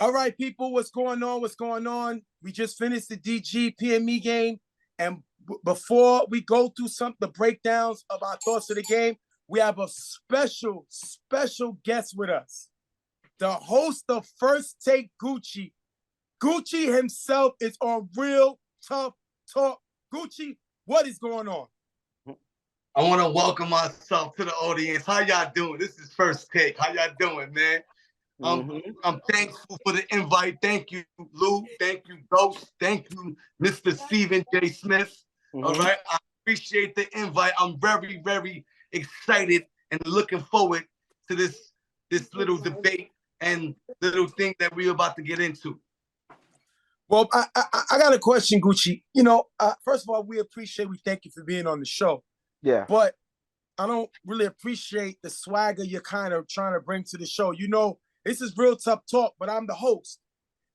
All right, people, what's going on? What's going on? We just finished the DG PME game. And before we go through the breakdowns of our thoughts of the game, we have a special guest with us. The host of First Take Gucci. Gucci himself is on Real Tough Talk. Gucci, what is going on? I want to welcome myself to the audience. How y'all doing? This is First Take. How y'all doing, man? I'm thankful for the invite. Thank you, Lou. Thank you, Ghost. Thank you, Mr. Stephen J. Smith. All right. I appreciate the invite. I'm very, very excited and looking forward to this little debate and little thing that we're about to get into. Well, I got a question, Gucci. First of all, we thank you for being on the show. Yeah. But I don't really appreciate the swagger you're kind of trying to bring to the show. This is Real Tough Talk, but I'm the host.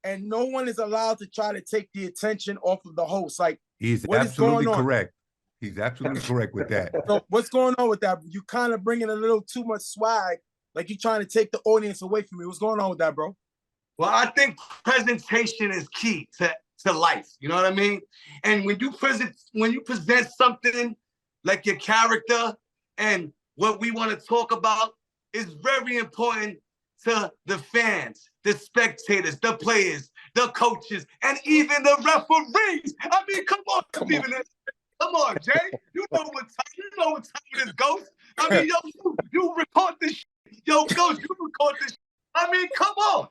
And no one is allowed to try to take the attention off of the host. Like, he's absolutely correct. He's absolutely correct with that. So what's going on with that? You kind of bringing a little too much swag, like you're trying to take the audience away from me. What's going on with that, bro? Well, I think presentation is key to life. You know what I mean? And when you present something like your character and what we want to talk about is very important to the fans, the spectators, the players, the coaches, and even the referees. I mean, come on, Stephen. Come on, Jay. You know what time it is, Ghost. I mean, yo, you record this shit. Yo, Ghost, you record this shit. I mean, come on.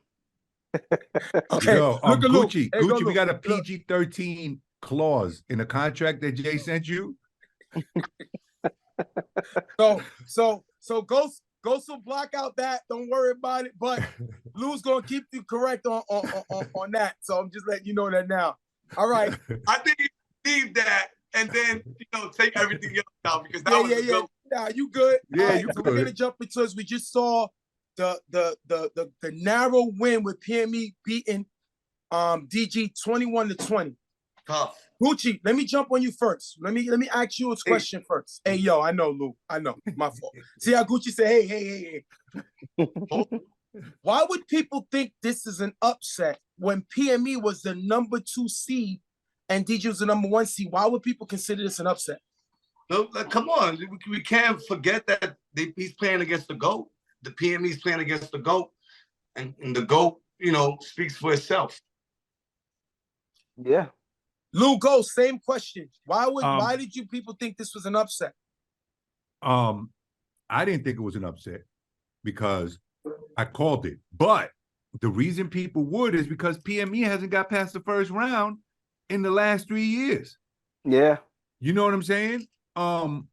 Okay, Gucci, we got a PG-13 clause in the contract that Jay sent you. So Ghost will block out that. Don't worry about it. But Lou's gonna keep you correct on that. So I'm just letting you know that now. All right. I think you leave that and then take everything else out because that was yeah. Nah, you good. Yeah, right, you so good. We're gonna jump into this. We just saw the narrow win with PME beating DG 21-20. Tough. Gucci, let me jump on you first. Let me ask you a question first. Hey, yo, I know, Lou. I know. My fault. See how Gucci said, hey. Why would people think this is an upset when PME was the number 2 seed and DG was the number 1 seed? Why would people consider this an upset? No, come on. We can't forget that he's playing against the GOAT. The PME's playing against the GOAT. And the GOAT, speaks for itself. Yeah. Lou, go, same question. Why did you people think this was an upset? I didn't think it was an upset because I called it. But the reason people would is because PME hasn't got past the first round in the last 3 years. Yeah. You know what I'm saying? And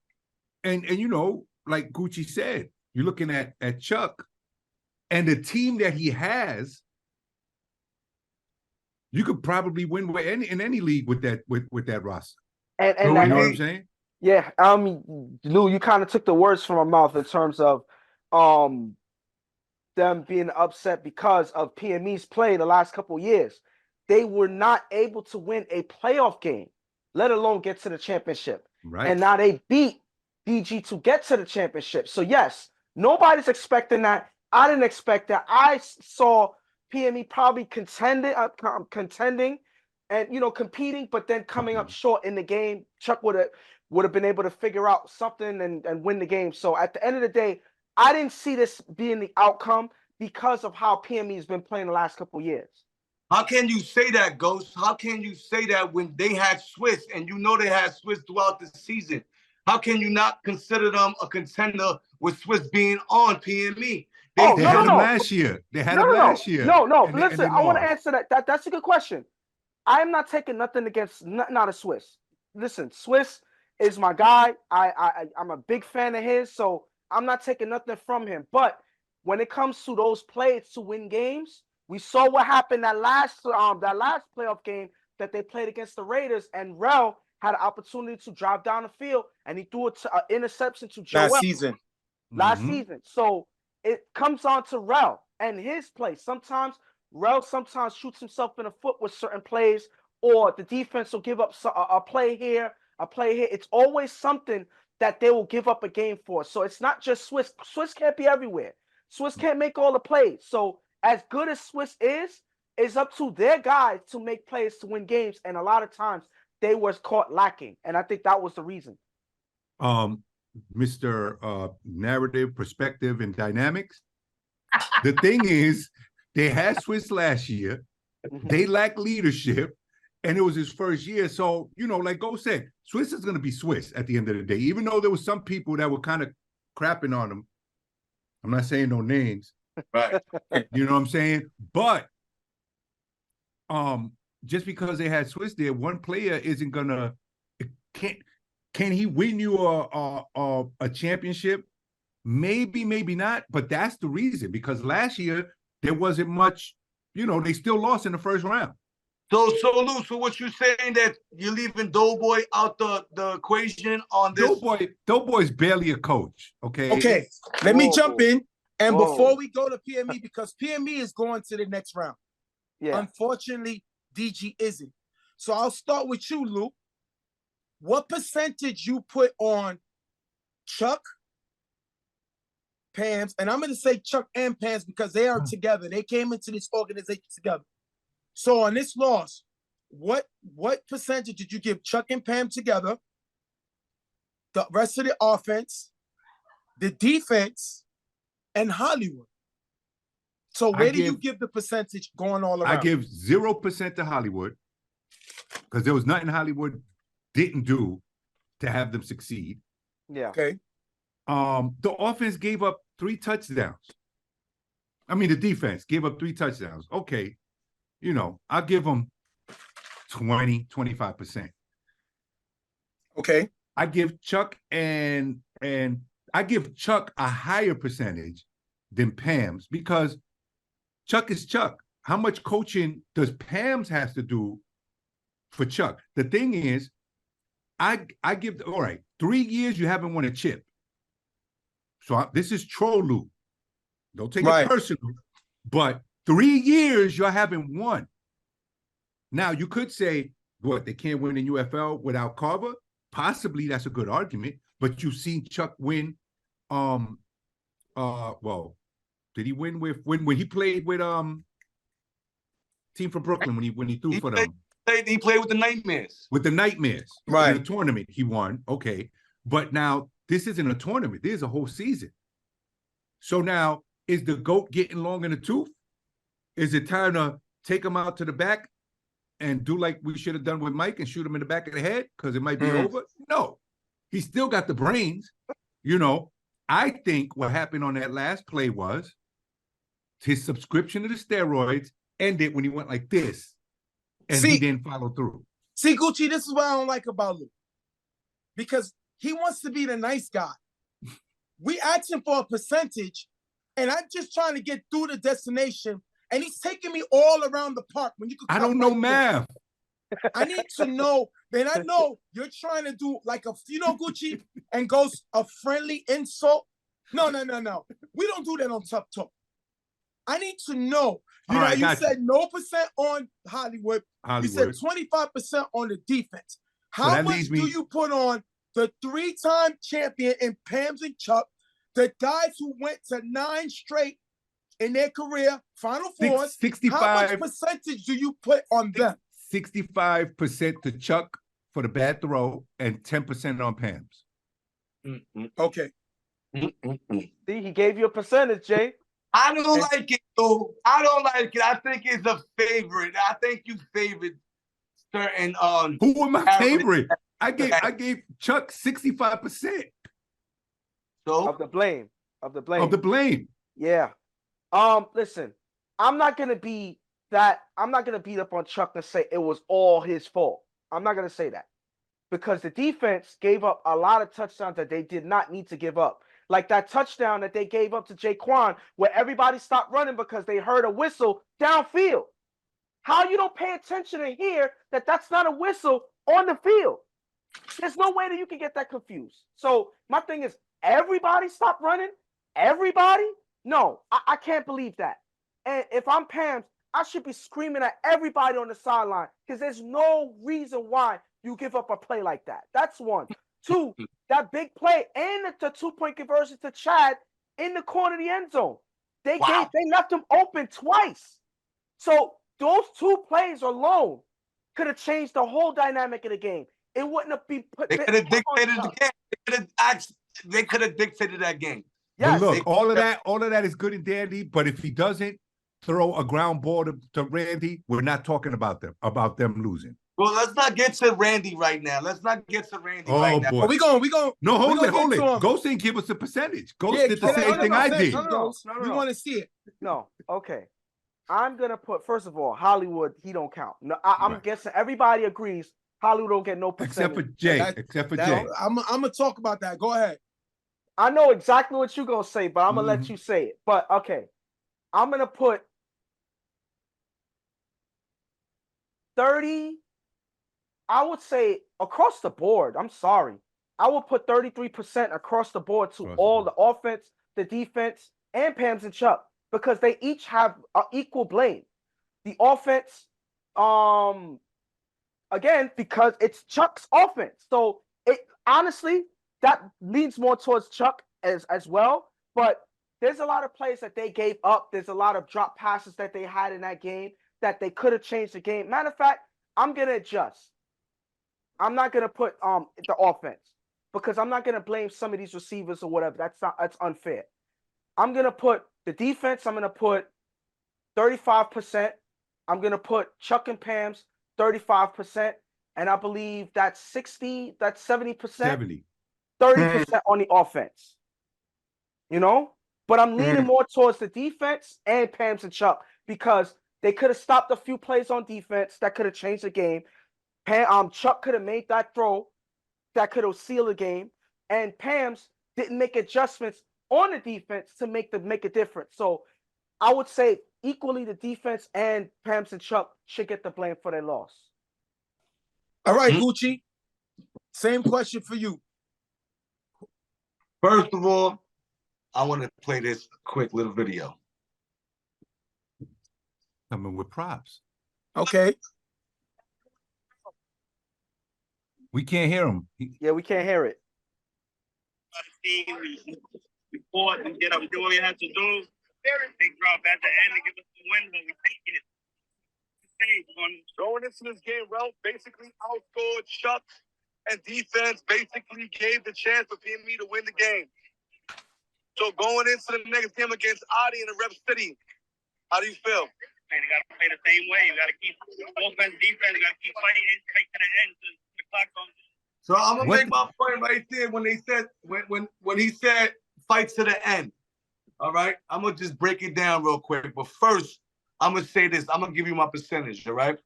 like Gucci said, you're looking at Chuck and the team that he has. You could probably win in any league with that roster. And you know what I'm saying? Yeah. Lou, you kind of took the words from my mouth in terms of them being upset because of PME's play the last couple of years. They were not able to win a playoff game, let alone get to the championship. Right. And now they beat DG to get to the championship. So yes, nobody's expecting that. I didn't expect that. I saw PME probably contending and competing, but then coming up short in the game. Chuck would have been able to figure out something and win the game. So at the end of the day, I didn't see this being the outcome because of how PME has been playing the last couple of years. How can you say that, Ghost? How can you say that when they had Swiss and they had Swiss throughout the season? How can you not consider them a contender with Swiss being on PME? They had him last year. They had him last year. No. Listen, I want to answer that. That's a good question. I am not taking nothing against not a Swiss. Listen, Swiss is my guy. I'm a big fan of his, so I'm not taking nothing from him. But when it comes to those plays to win games, we saw what happened that last playoff game that they played against the Raiders, and Rel had an opportunity to drive down the field, and he threw an interception to Joel last season. So it comes on to Rel and his play. Sometimes Rel shoots himself in the foot with certain plays, or the defense will give up a play here, a play here. It's always something that they will give up a game for. So it's not just Swiss. Swiss can't be everywhere. Swiss can't make all the plays. So as good as Swiss is, it's up to their guys to make plays to win games, and a lot of times they was caught lacking, and I think that was the reason. Mr. Narrative, Perspective, and Dynamics. The thing is, they had Swiss last year. They lack leadership, and it was his first year. So, like Go said, Swiss is going to be Swiss at the end of the day, even though there was some people that were kind of crapping on him. I'm not saying no names. Right. You know what I'm saying? But just because they had Swiss there, one player isn't going to – can he win you a championship? Maybe, maybe not, but that's the reason, because last year there wasn't much, they still lost in the first round. So Lou, so what you saying that you're leaving Doughboy out the equation on this? Doughboy's barely a coach, okay? Okay, let me jump in. And before we go to PME, because PME is going to the next round. Yeah. Unfortunately, DG isn't. So I'll start with you, Lou. What percentage you put on Chuck, Pams, and I'm going to say Chuck and Pams because they are together. They came into this organization together. So on this loss, what percentage did you give Chuck and Pam together, the rest of the offense, the defense, and Hollywood? So where do you give the percentage going all around? I give 0% to Hollywood because there was nothing Hollywood didn't do to have them succeed. Yeah. Okay. The offense gave up 3 touchdowns. I mean, the defense gave up 3 touchdowns. Okay. I'll give them 20-25%. Okay. I give Chuck and I give Chuck a higher percentage than Pam's because Chuck is Chuck. How much coaching does Pam's has to do for Chuck? The thing is, I give, all right, 3 years you haven't won a chip. So this is troll Lou. Don't take it personal. But 3 years you haven't won. Now you could say, what, they can't win in UFL without Carver? Possibly that's a good argument. But you've seen Chuck win. Well, did he win with when he played with team from Brooklyn when he threw for them? He played with the Nightmares. With the Nightmares. Right. In a tournament, he won. Okay. But now this isn't a tournament. This is a whole season. So now, is the GOAT getting long in the tooth? Is it time to take him out to the back and do like we should have done with Mike and shoot him in the back of the head because it might be over? No. He still got the brains. I think what happened on that last play was his subscription to the steroids ended when he went like this. And he didn't follow through. See, Gucci, this is what I don't like about Lou. Because he wants to be the nice guy. We asked him for a percentage, and I'm just trying to get through the destination, and he's taking me all around the park. When you could, I don't know math. I need to know. Then I know you're trying to do like Gucci, and goes a friendly insult. No. We don't do that on Tough Talk. I need to know. You said no percent on Hollywood. You said 25% on the defense. How much do you put on the 3-time champion in Pams and Chuck, the guys who went to 9 straight in their career, Final Fours? 65. How much percentage do you put on them? 65% to Chuck for the bad throw and 10% on Pams. Okay. See, he gave you a percentage, Jay. I don't like it, though. I don't like it. I think it's a favorite. I think you favored certain Who was my favorite? I gave Chuck 65%. So of the blame. Yeah. Listen, I'm not gonna beat up on Chuck and say it was all his fault. I'm not gonna say that. Because the defense gave up a lot of touchdowns that they did not need to give up. Like that touchdown that they gave up to Jaquan, where everybody stopped running because they heard a whistle downfield. How you don't pay attention and hear that that's not a whistle on the field? There's no way that you can get that confused. So my thing is, everybody stop running? Everybody? No, I can't believe that. And if I'm Pams, I should be screaming at everybody on the sideline because there's no reason why you give up a play like that. That's one. 2, that big play and the 2-point conversion to Chad in the corner of the end zone. They left him open twice. So those 2 plays alone could have changed the whole dynamic of the game. It wouldn't have been put. They could have dictated the game. They could have dictated that game. Yes. But look, all of that is good and dandy. But if he doesn't throw a ground ball to Randy, we're not talking about them losing. Well, let's not get to Randy right now. Let's not get to Randy right now. Boy. But we going. No, hold it. Ghost didn't give us a percentage. Ghost did the same thing I did. No. We want to see it. No. Okay. I'm gonna put, first of all, Hollywood. He don't count. No, I'm guessing everybody agrees. Hollywood don't get no percentage. Except for Jay. I'm gonna talk about that. Go ahead. I know exactly what you're gonna say, but I'm gonna let you say it. But okay, I'm gonna put 30. I would say across the board. I'm sorry. I would put 33% across the board to all the offense, the defense, and Pams and Chuck, because they each have equal blame. The offense, again, because it's Chuck's offense. So it honestly, that leans more towards Chuck as well. But there's a lot of plays that they gave up. There's a lot of drop passes that they had in that game that they could have changed the game. Matter of fact, I'm gonna adjust. I'm not gonna put the offense, because I'm not gonna blame some of these receivers or whatever. That's unfair. I'm gonna put the defense. I'm gonna put 35%. I'm gonna put Chuck and Pam's 35%, and I believe that's 60. That's 70%. 30% on the offense. You know, but I'm leaning more towards the defense and Pam's and Chuck, because they could have stopped a few plays on defense that could have changed the game. Chuck could have made that throw that could have sealed the game, and Pam's didn't make adjustments on the defense to make a difference. So I would say equally the defense and Pam's and Chuck should get the blame for their loss. All right, Gucci. Same question for you. First of all, I want to play this quick little video. Coming with props. Okay. We can't hear him. Yeah, we can't hear it. We fought and did what we had to do. They drop at the end and give us the win, but we take it. Going into this game, Ralph basically outscored Chuck, and defense basically gave the chance for PME to win the game. So going into the next game against Adi in the Rep City, how do you feel? Man, you got to play the same way. You got to keep offense, defense. You got to keep fighting fight to the end. The clock on. So I'm gonna make my point right there when they said when he said fight to the end. All right, I'm gonna just break it down real quick. But first, I'm gonna say this. I'm gonna give you my percentage. All right,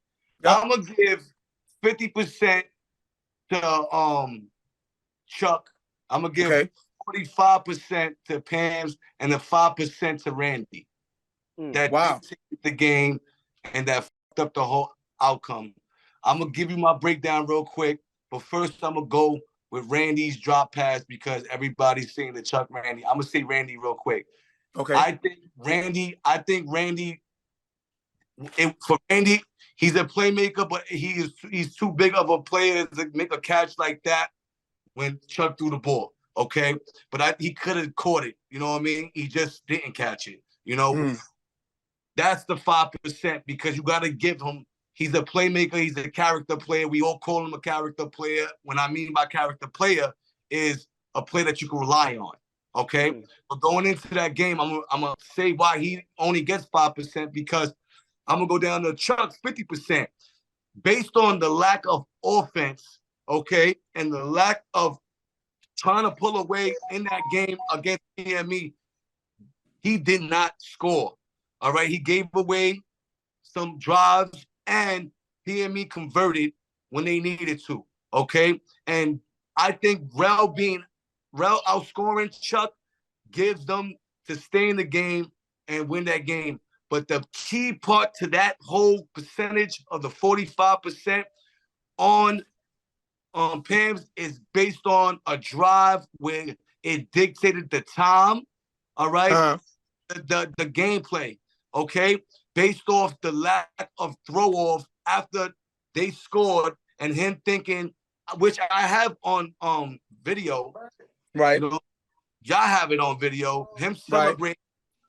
I'm gonna give 50% to Chuck. I'm gonna give 45% to Pam's and the 5% to Randy. That dictated the game and that fucked up the whole outcome. I'm gonna give you my breakdown real quick, but first I'm gonna go with Randy's drop pass because everybody's saying the Chuck Randy. I'm gonna say Randy real quick. Okay. I think Randy, for Randy, he's a playmaker, but he's too big of a player to make a catch like that when Chuck threw the ball. Okay, but he could have caught it. You know what I mean? He just didn't catch it. You know, that's the 5% because you got to give him. He's a playmaker. He's a character player. We all call him a character player. What I mean by character player is a player that you can rely on. Okay, but going into that game, I'm gonna say why he only gets 5% because I'm gonna go down to Chuck's 50% based on the lack of offense. Okay, and the lack of trying to pull away in that game against PME, he did not score. All right, he gave away some drives and PME converted when they needed to. Okay, and I think Rel outscoring Chuck gives them to stay in the game and win that game. But the key part to that whole percentage of the 45% on Pam's is based on a drive where it dictated the time, all right? The gameplay, okay? Based off the lack of throw-off after they scored and him thinking, which I have on video. Right. You know, y'all have it on video. Him celebrating,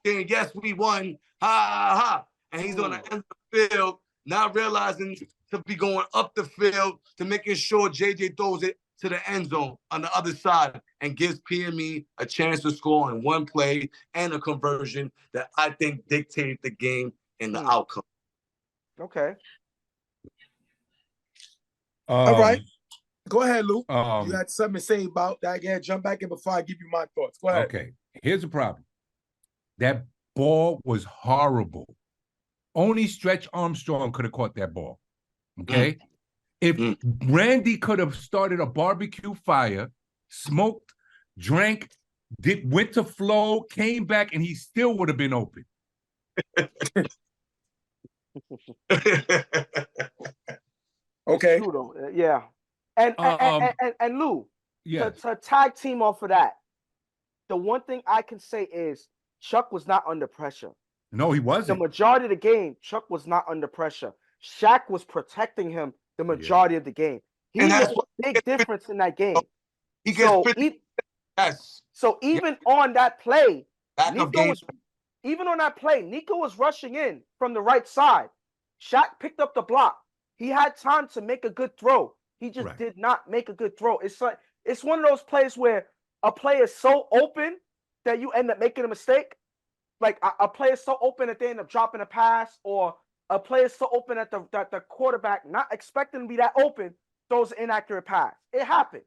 saying, yes, we won. Ha, ha, ha. and he's on the end of the field, not realizing to be going up the field to making sure JJ throws it to the end zone on the other side and gives PME a chance to score in one play and a conversion that I think dictated the game and the outcome. Okay. All right. Go ahead, Lou. You Um, had something to say about that. Yeah, jump back in before I give you my thoughts. Go ahead. Okay. Here's the problem. That ball was horrible. Only Stretch Armstrong could have caught that ball. Okay. If Randy could have started a barbecue fire, smoked, drank, went to flow, came back, and he still would have been open. Okay. True, though. Yeah. And Lou, Yes. to tag team off of that, the one thing I can say is Chuck was not under pressure. No, he The wasn't. majority of the game, Chuck was not under pressure. Shaq was protecting him the majority of the game. He And was that's a big difference in that game. He gets yes. So even on that play, Nico was rushing in from the right side. Shaq picked up the block. He had time to make a good throw. He just did not make a good throw. It's like it's one of those plays where a play is so open that you end up making a mistake. Like a play is so open that they end up dropping a pass, or a play is so open that the quarterback, not expecting to be that open, throws an inaccurate pass. It happens.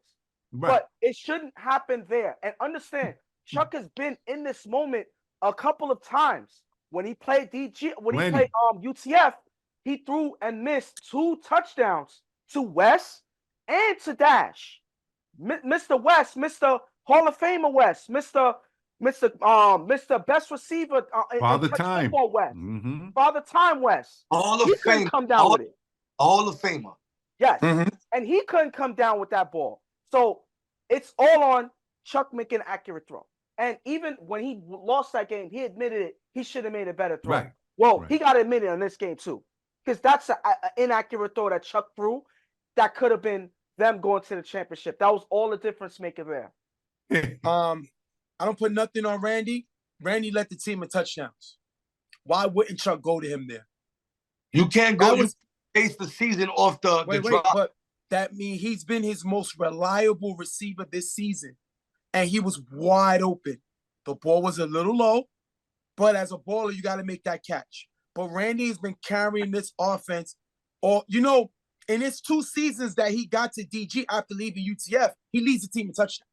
Right. But it shouldn't happen there. And understand, Chuck has been in this moment a couple of times. When he played played UTF, he threw and missed 2 touchdowns to West and to Dash. Mr. West, Mr. Hall of Famer West, Mr. Best Receiver Father in touch Time. football West. Mm-hmm. Father Time West. He couldn't come down with it. Hall of Famer. Yes. And he couldn't come down with that ball. So it's all on Chuck making an accurate throw. And even when he lost that game, he admitted it. He should have made a better throw. Right. Well, he got to admit it on this game too. Because that's an inaccurate throw that Chuck threw that could have been them going to the championship. That was all the difference maker there. I don't put nothing on Randy. Randy led the team in touchdowns. Why wouldn't Chuck go to him there? You can't go base the season off the drop. But that means he's been his most reliable receiver this season. And he was wide open. The ball was a little low, but as a baller, you got to make that catch. But Randy has been carrying this offense. In his 2 seasons that he got to DG after leaving UTF, he leads the team in touchdowns.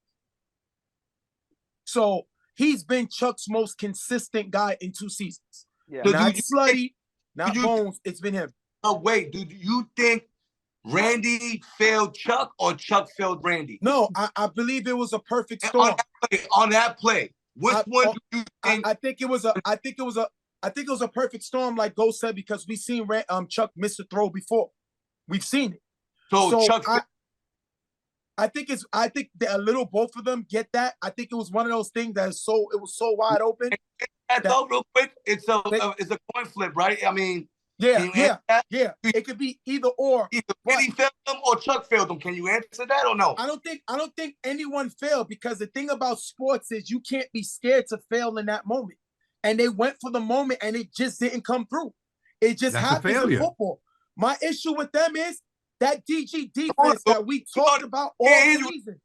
So he's been Chuck's most consistent guy in 2 seasons. Yeah. Not Slutty, not Bones. It's been him. Oh, wait. Do you think Randy failed Chuck or Chuck failed Randy? No, I believe it was a perfect storm. On that play, which one do you think? I think it was a perfect storm, like Go said, because we've seen Chuck miss a throw before. We've seen it. So Chuck. I think a little both of them get that. I think it was one of those things that it was so wide open. Real quick, it's a coin flip, right? I mean, yeah. It could be either or. Either Randy failed them or Chuck failed them. Can you answer that or no? I don't think anyone failed, because the thing about sports is you can't be scared to fail in that moment. And they went for the moment and it just didn't come through. It just happens in football. My issue with them is that DG defense that we talked about all season.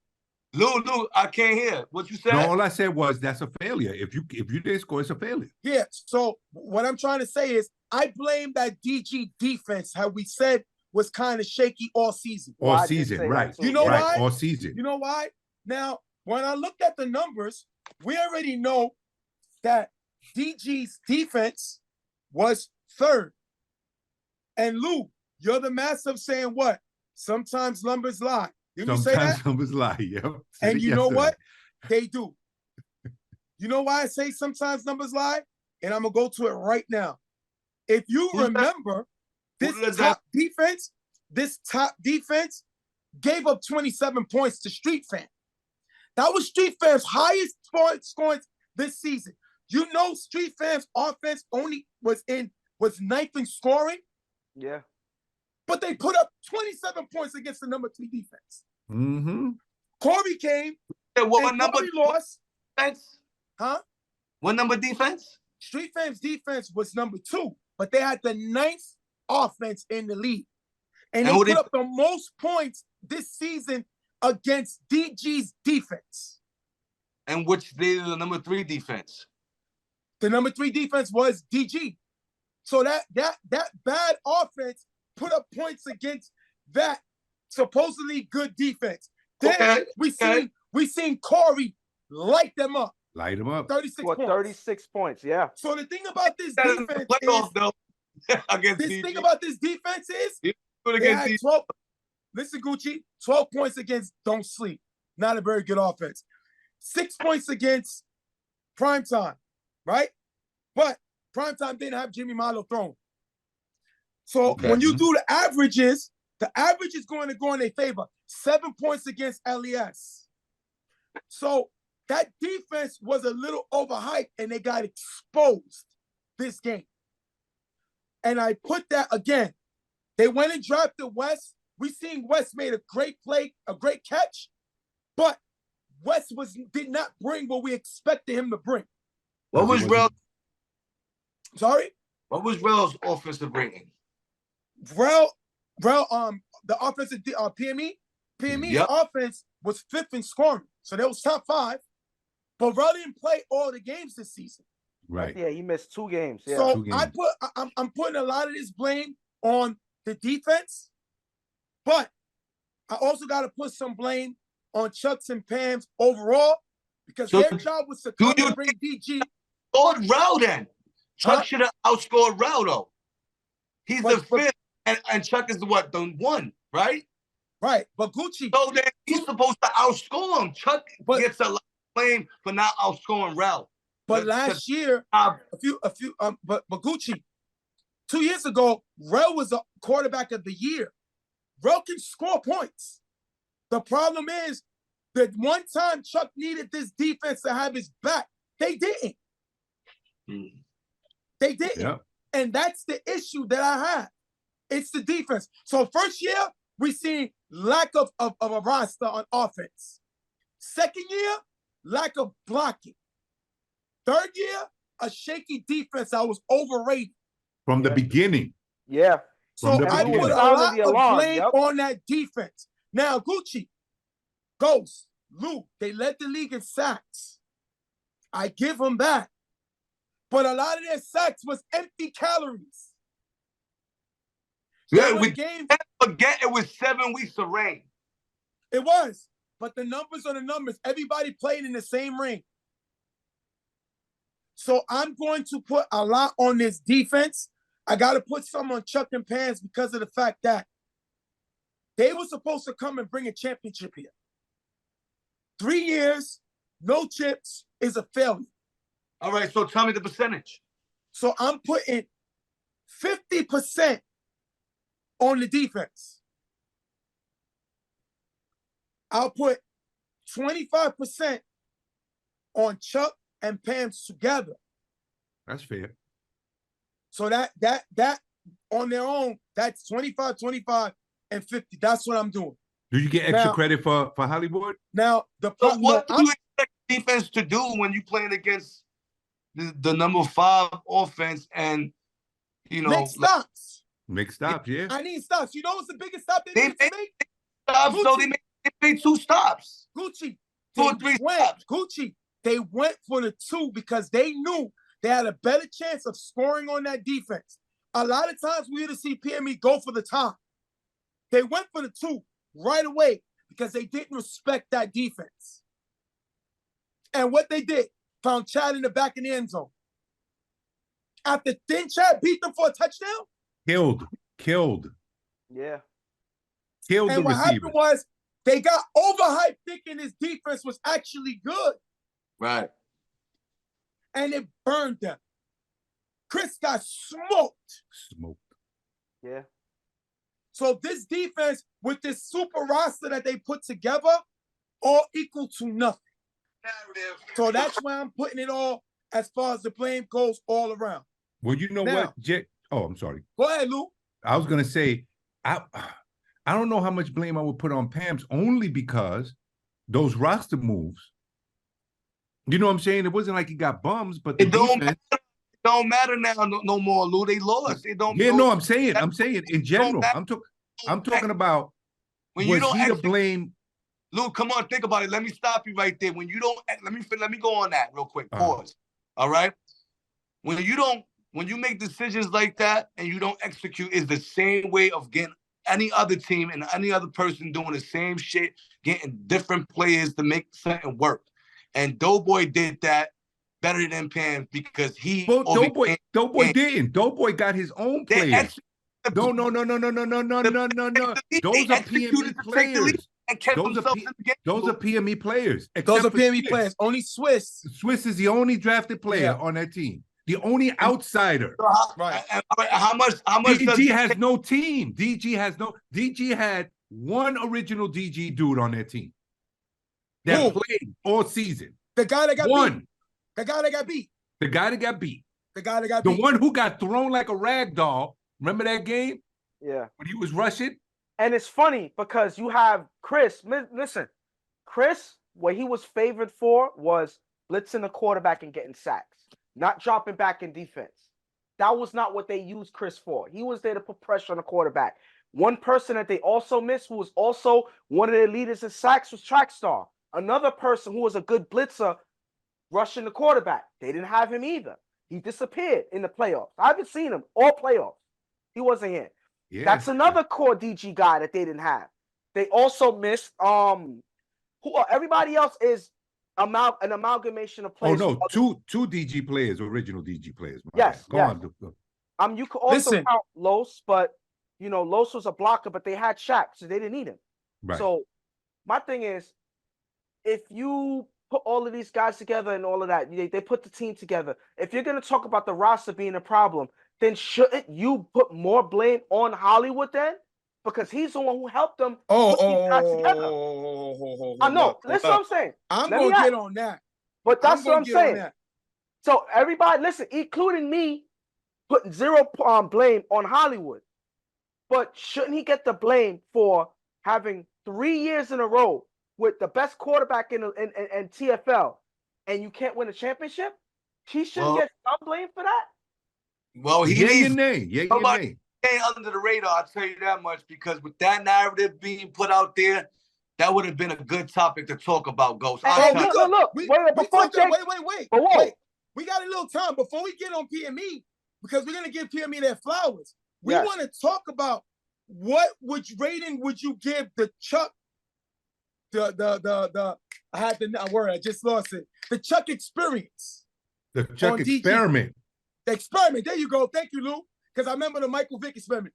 Lou, I can't hear what you said. No, all I said was that's a failure. If you didn't score, it's a failure. Yeah. So what I'm trying to say is I blame that DG defense, how we said, was kind of shaky all season. All season, right. You know why? All season. You know why? Now, when I looked at the numbers, we already know that DG's defense was 3rd. And Lou, you're the master of saying what? Sometimes numbers lie. Didn't you say that? Sometimes numbers lie, yep. And you know what? They do. You know why I say sometimes numbers lie? And I'm going to go to it right now. If you remember, this top defense gave up 27 points to Street Fan. That was Street Fan's highest scoring this season. You know Street Fan's offense only was 9th in scoring. Yeah. But they put up 27 points against the number 3 defense. Mm-hmm. Corby came. What number lost? Defense? Huh? What number defense? Street Fan's defense was number 2. but they had the ninth offense in the league. And And they put up the most points this season against DG's defense. And which they're the number 3 defense. The number 3 defense was DG. So that bad offense put up points against that supposedly good defense. Then we seen Corey light them up. Light them up. 36 points. 36 points, yeah. So the thing about this defense is they had 12. Listen, Gucci, 12 points against Don't Sleep. Not a very good offense. 6 points against Primetime, right? But Primetime didn't have Jimmy Milo thrown. So when you do the average is going to go in their favor. 7 points against LES. So that defense was a little overhyped and they got exposed this game. And I put that again. They went and drafted West. We seen West made a great play, a great catch, but West did not bring what we expected him to bring. What was Rel? Sorry? What was Rel's offensive rating? Rel, the offensive PME's offense was 5th in scoring, so they was top 5. But Rel didn't play all the games this season. Right. Yeah, he missed 2 games. Yeah. So 2 games. I'm putting a lot of this blame on the defense, but I also got to put some blame on Chuck's and Pam's overall because their job was to come and bring DG. Outscored Rel then. Chuck should have outscored Rel though. He's the 5th, and Chuck is the 1, right? Right, but Gucci. So then he's supposed to outscore him. Chuck gets a lot of blame for not outscoring Rel. But last year, but Gucci, 2 years ago, Rel was a quarterback of the year. Rel can score points. The problem is that one time Chuck needed this defense to have his back. They didn't. They didn't. Yeah. And that's the issue that I have. It's the defense. So first year, we see lack of a roster on offense. Second year, lack of blocking. Third year, a shaky defense that was overrated. From the beginning. Yeah. So I put a lot of blame on that defense. Now, Gucci, Ghost, Lou, they led the league in sacks. I give them that. But a lot of their sacks was empty calories. Yeah, we can't forget it was 7 weeks of rain. It was. But the numbers are the numbers. Everybody played in the same ring. So I'm going to put a lot on this defense. I got to put some on Chuck and Pans because of the fact that they were supposed to come and bring a championship here. 3 years, no chips is a failure. All right, so tell me the percentage. So I'm putting 50% on the defense. I'll put 25% on Chuck and Pam's together. That's fair. So that on their own, that's 25, 25, and 50. That's what I'm doing. Do you get extra credit for Hollywood? Now, what do you expect defense to do when you're playing against the number 5 offense and, make stops. Make stops, yeah. I need stops. You know what's the biggest stop they need to make? Stops, so they made 2 stops. Gucci. 2 or 3 stops. Gucci. They went for the 2 because they knew they had a better chance of scoring on that defense. A lot of times we used to see PME go for the tie. They went for the 2 right away because they didn't respect that defense. And what they did, found Chad in the back of the end zone. After then Chad beat them for a touchdown? Killed. Yeah. Killed the receiver. And what happened was they got overhyped thinking his defense was actually good. Right. And it burned them. Chris got smoked. Yeah. So this defense, with this super roster that they put together, all equal to nothing. So that's why I'm putting it all as far as the blame goes all around. Well, you know what, I'm sorry. Go ahead, Lou. I was gonna say, I don't know how much blame I would put on Pam's only because those roster moves. You know what I'm saying? It wasn't like he got bums, but the defense. It don't matter now no more, Lou. They lost. They don't. Yeah, no, no, I'm saying in general. I'm talking about when was you don't he to execute, blame? Lou, come on, think about it. Let me stop you right there. When you don't, let me go on that real quick. Pause. All right. When you make decisions like that and you don't execute, is the same way of getting any other team and any other person doing the same shit, getting different players to make something work. And Doughboy did that better than Pam because he. Well, Doughboy didn't. Doughboy got his own players. No. Those are PME players. And kept themselves in the game. Those are PME players. Those are PME players. Only Swiss. Swiss is the only drafted player on that team. The only outsider. Right. How much? DG has no team. DG had one original DG dude on their team that played all season. The guy that got beat. The guy that got beat. The guy that got beat. The guy that got beat. The one who got thrown like a rag doll. Remember that game? Yeah. When he was rushing? And it's funny because you have Chris. Listen, Chris, what he was favored for was blitzing the quarterback and getting sacks, not dropping back in defense. That was not what they used Chris for. He was there to put pressure on the quarterback. One person that they also missed, who was also one of their leaders in sacks, was Trackstar. Another person who was a good blitzer rushing the quarterback. They didn't have him either. He disappeared in the playoffs. I haven't seen him all playoffs. He wasn't here. Yeah. That's another core DG guy that they didn't have. They also missed everybody else is an amalgamation of players. Oh no, two DG players, original DG players. Yes. Go on. You could also count Los, but Los was a blocker, but they had Shaq, so they didn't need him. Right. So my thing is, if you put all of these guys together and all of that, they put the team together. If you're gonna talk about the roster being a problem, then shouldn't you put more blame on Hollywood then? Because he's the one who helped them put these guys together. I know. Listen what I'm saying. I'm going to get on that. But that's what I'm saying. So everybody, listen, including me, putting zero blame on Hollywood. But shouldn't he get the blame for having 3 years in a row with the best quarterback in TFL and you can't win a championship? He shouldn't get some blame for that? Well, he needs somebody under the radar, I'll tell you that much, because with that narrative being put out there, that would have been a good topic to talk about, Ghost. Look. Wait. We got a little time before we get on PME, because we're going to give PME their flowers. We want to talk about which rating would you give the Chuck, I had the word, I just lost it. The Chuck experience. The Chuck experiment. The experiment. There you go. Thank you, Lou. Because I remember the Michael Vick experiment.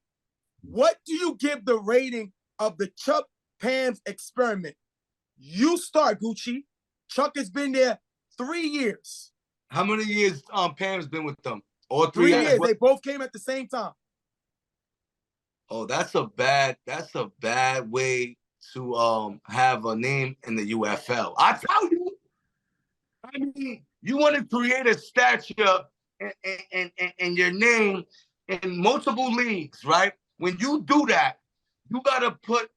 What do you give the rating of the Chuck Pams experiment? You start, Gucci. Chuck has been there 3 years. How many years Pam's been with them? Or 3 years. They both came at the same time. Oh, that's a bad way to have a name in the UFL. I tell you. I mean, you want to create a stature and your name in multiple leagues, right? When you do that, you got to put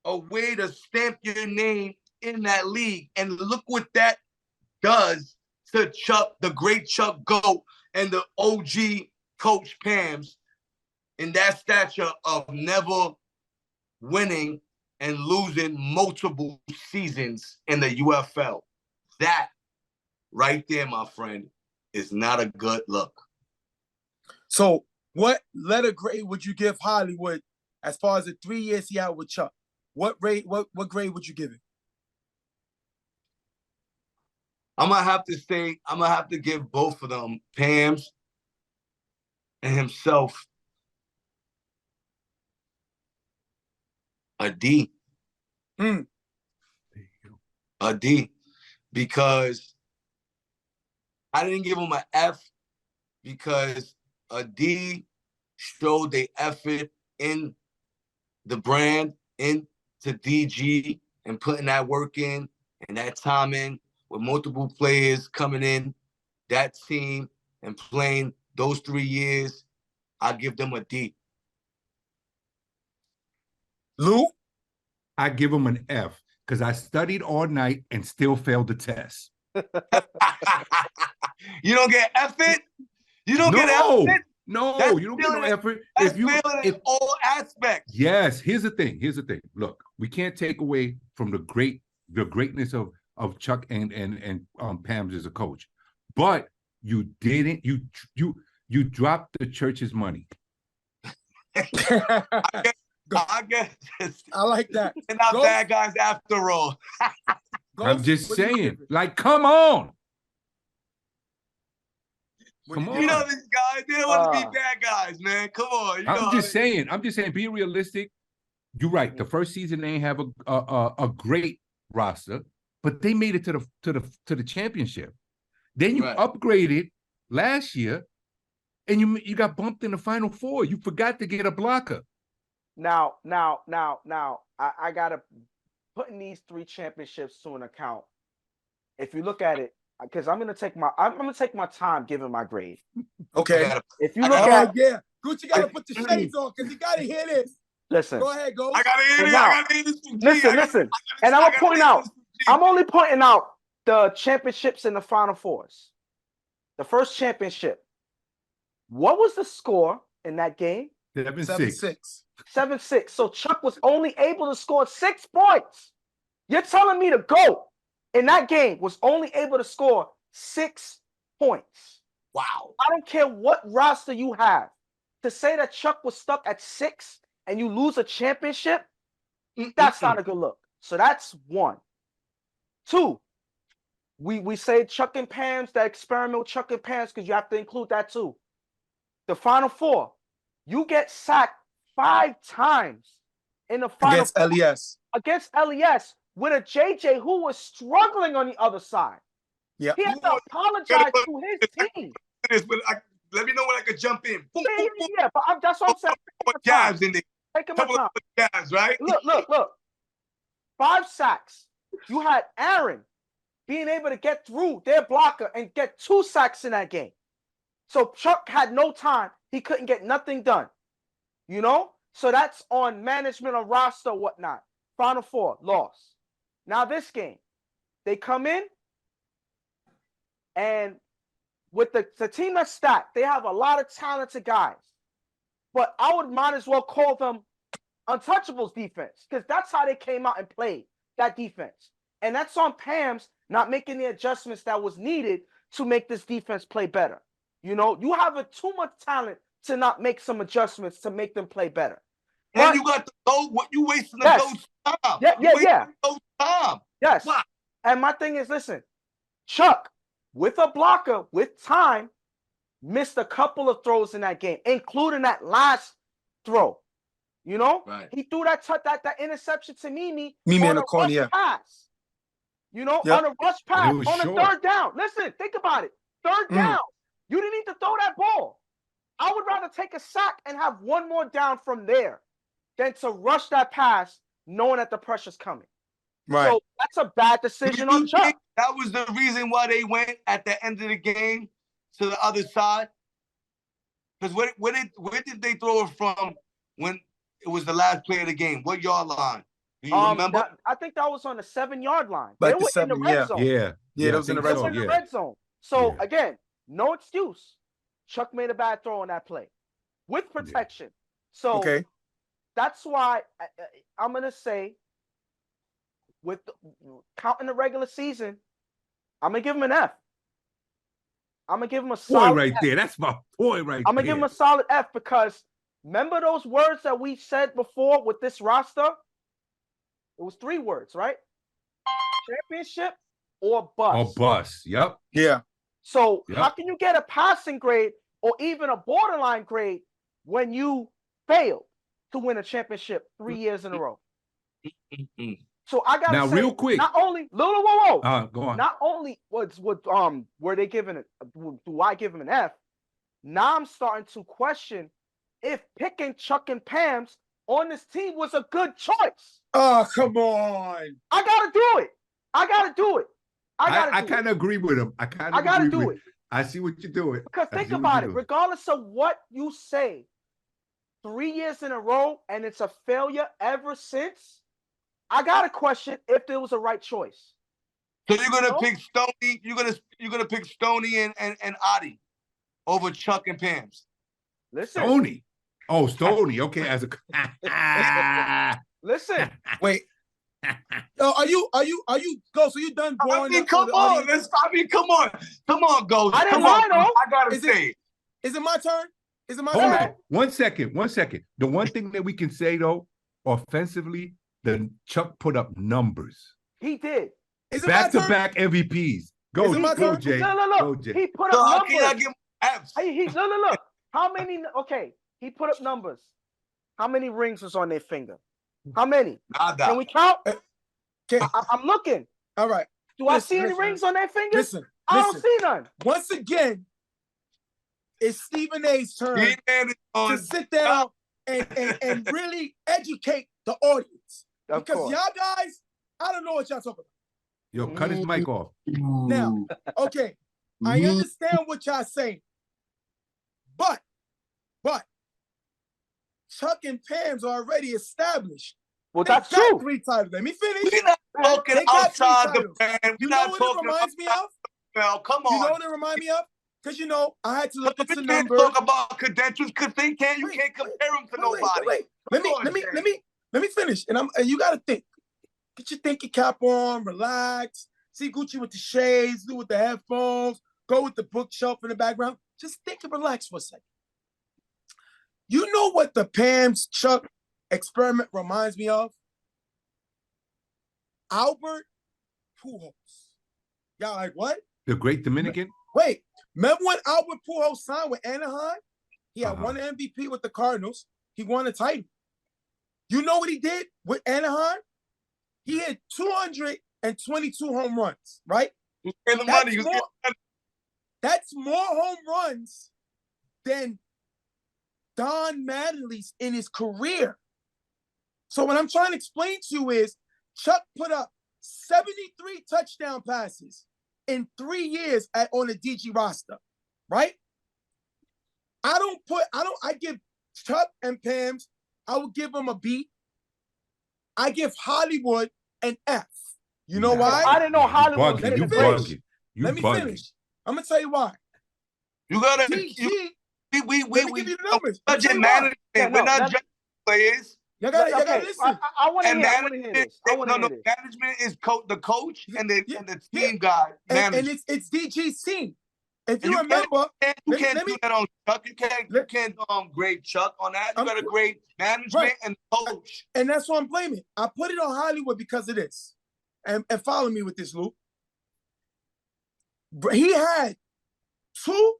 a way to stamp your name in that league. And look what that does to Chuck, the great Chuck Goat, and the OG Coach Pams in that stature of never winning and losing multiple seasons in the UFL. That right there, my friend, is not a good look. So what letter grade would you give Hollywood as far as the 3 years he had with Chuck? What grade would you give it? I'm gonna have to give both of them, Pams and himself, a D. A D. Because I didn't give him an F, because a D showed the effort in the brand, into DG, and putting that work in and that time in with multiple players coming in, that team, and playing those 3 years. I give them a D. Lou? I give him an F because I studied all night and still failed the test. You don't get F it? You don't get effort. No, you don't get no effort. That's failing in all aspects. Yes, here's the thing. Look, we can't take away from the greatness of Chuck and Pam's as a coach, but you dropped the church's money. I guess I like that. They're not bad guys after all. I'm just saying, like, come on. Come on. You know these guys, they don't want to be bad guys, man. Come on. I'm just saying, be realistic. You're right. The first season they ain't have a great roster, but they made it to the championship. Then you upgraded last year, and you got bumped in the Final Four. You forgot to get a blocker. Now, I gotta put in these 3 championships to an account. If you look at it, because I'm gonna take my time giving my grade. Okay. If you look at Gucci gotta put the shades on because you gotta hear this. Listen. Go ahead, go. I gotta hear this. Listen. And I'm only pointing out the championships in the Final Fours. The first championship. What was the score in that game? 7-6. 7-6. So Chuck was only able to score 6 points. You're telling me the GOAT in that game was only able to score 6 points. Wow. I don't care what roster you have. To say that Chuck was stuck at 6 and you lose a championship, that's not a good look. So that's 1. 2, we say Chuck and Pam's, that experiment with Chuck and Pam's, because you have to include that too. The Final Four, you get sacked 5 times in the Final against Four. LES. Against LES with a JJ who was struggling on the other side. Yeah. He had to apologize to his team. Let me know when I could jump in. Yeah, but that's what I'm saying. Jabs in there. Taking my time. Jabs, right? Look. 5 sacks. You had Aaron being able to get through their blocker and get 2 sacks in that game. So Chuck had no time. He couldn't get nothing done. You know? So that's on management or roster, whatnot. Final Four, loss. Now this game, they come in, and with the team that's stacked, they have a lot of talented guys. But I would might as well call them untouchables defense, because that's how they came out and played that defense. And that's on Pam's not making the adjustments that was needed to make this defense play better. You know, you have too much talent to not make some adjustments to make them play better. And you got the goal. What you wasting the coach time? Yeah. Time. Yes. Wow. And my thing is, listen, Chuck, with a blocker, with time, missed a couple of throws in that game, including that last throw. You know, he threw that interception to Mimi in the corner, pass. You know, on a rush pass, on a 3rd down. Listen, think about it. 3rd down. You didn't need to throw that ball. I would rather take a sack and have 1 more down from there than to rush that pass knowing that the pressure's coming. Right. So that's a bad decision on Chuck. That was the reason why they went at the end of the game to the other side. Because where did they throw it from when it was the last play of the game? What yard line? Do you remember? I think that was on the 7-yard line. Like they were in the red zone. Yeah, that was in the red zone. The red zone. So again, no excuse. Chuck made a bad throw on that play with protection. So that's why I'm gonna say, with counting the regular season, I'm gonna give him an F. I'm gonna give him a solid right F. there. That's my boy right there. I'm gonna give him a solid F, because remember those words that we said before with this roster? It was 3 words, right? Championship or bust. Or bust. Yep. Yeah. So how can you get a passing grade or even a borderline grade when you failed to win a championship 3 years in a row? So I gotta say, real quick. Not only whoa. Go on. Not only were they giving it, do I give him an F? Now I'm starting to question if picking Chuck and Pam's on this team was a good choice. Oh, come on. I gotta do it. I kind of agree with him. I gotta do it. I see what you're doing. Because think about it. Regardless of what you say, 3 years in a row, and it's a failure ever since, I gotta question if there was a right choice. So you're gonna pick Stoney. You're gonna pick Stoney and Adi. over Chuck and Pam's? Listen. Stoney. Oh, Stoney. Okay, as a Listen. Wait. Yo, are you Ghost? Are you done I boring mean, up come for the on. audience? Come on, Ghost. I didn't Come on, lie, though. I gotta Is it- say. Is it my turn? Is it my Hold turn? on. 1 second. 1 second. The one thing that we can say though, offensively, the Chuck put up numbers. He did. Is it my turn? Back-to-back MVPs. Go, Is it my go, turn? Jay. Look. Go, Jay. He put So up how numbers. can I give him F's? Look. How many? Okay, he put up numbers. How many rings was on their finger? How many? Nada. Can we count? Okay. I'm looking. All right. Do I see any rings on their fingers? Listen. I don't see none. Once again, it's Stephen A's turn to sit down and really educate the audience. Of Because course. y'all guys, I don't know what y'all talking Yo, cut his mic off. about. Now, okay, I understand what y'all saying. But Chuck and Pam's already established. Well, They that's got true. 3 titles. Let me finish. We're not talking They got outside 3 the band. We're You know not what it talking reminds me of? Well, come You know on. what it reminds me of? Because I had to look at We the can't numbers. talk about credentials because you can't compare them to nobody. Wait. Let me finish. And you gotta think. Get your thinking cap on, relax. See Gucci with the shades, do with the headphones, go with the bookshelf in the background. Just think and relax for a second. You know what the Pam's Chuck experiment reminds me of? Albert Pujols. Y'all like what? The great Dominican. Wait, remember when Albert Pujols signed with Anaheim? He had Uh-huh. won an MVP with the Cardinals. He won a title. You know what he did with Anaheim? He had 222 home runs, right? And the money. That's more home runs than Don Mattingly's in his career. So what I'm trying to explain to you is Chuck put up 73 touchdown passes in 3 years on the DG roster, right? I give Chuck and Pam's, I would give them a B. I give Hollywood an F. You know why? I didn't know Hollywood was Let in me the finish. grade. Let me finish. I'm gonna tell you why. You gotta. DG, We let me give you the numbers. judging management. We're not judging players. Y'all gotta listen. I want to And hear. I want to hear this. I want to hear this. management is the coach and the Yeah. team guy. And it's DG's team. If And you remember, you can't do that on Chuck. You can't grade Chuck on that. You got to grade management and coach. and that's what I'm blaming. I put it on Hollywood because of this. And follow me with this, Luke. He had 2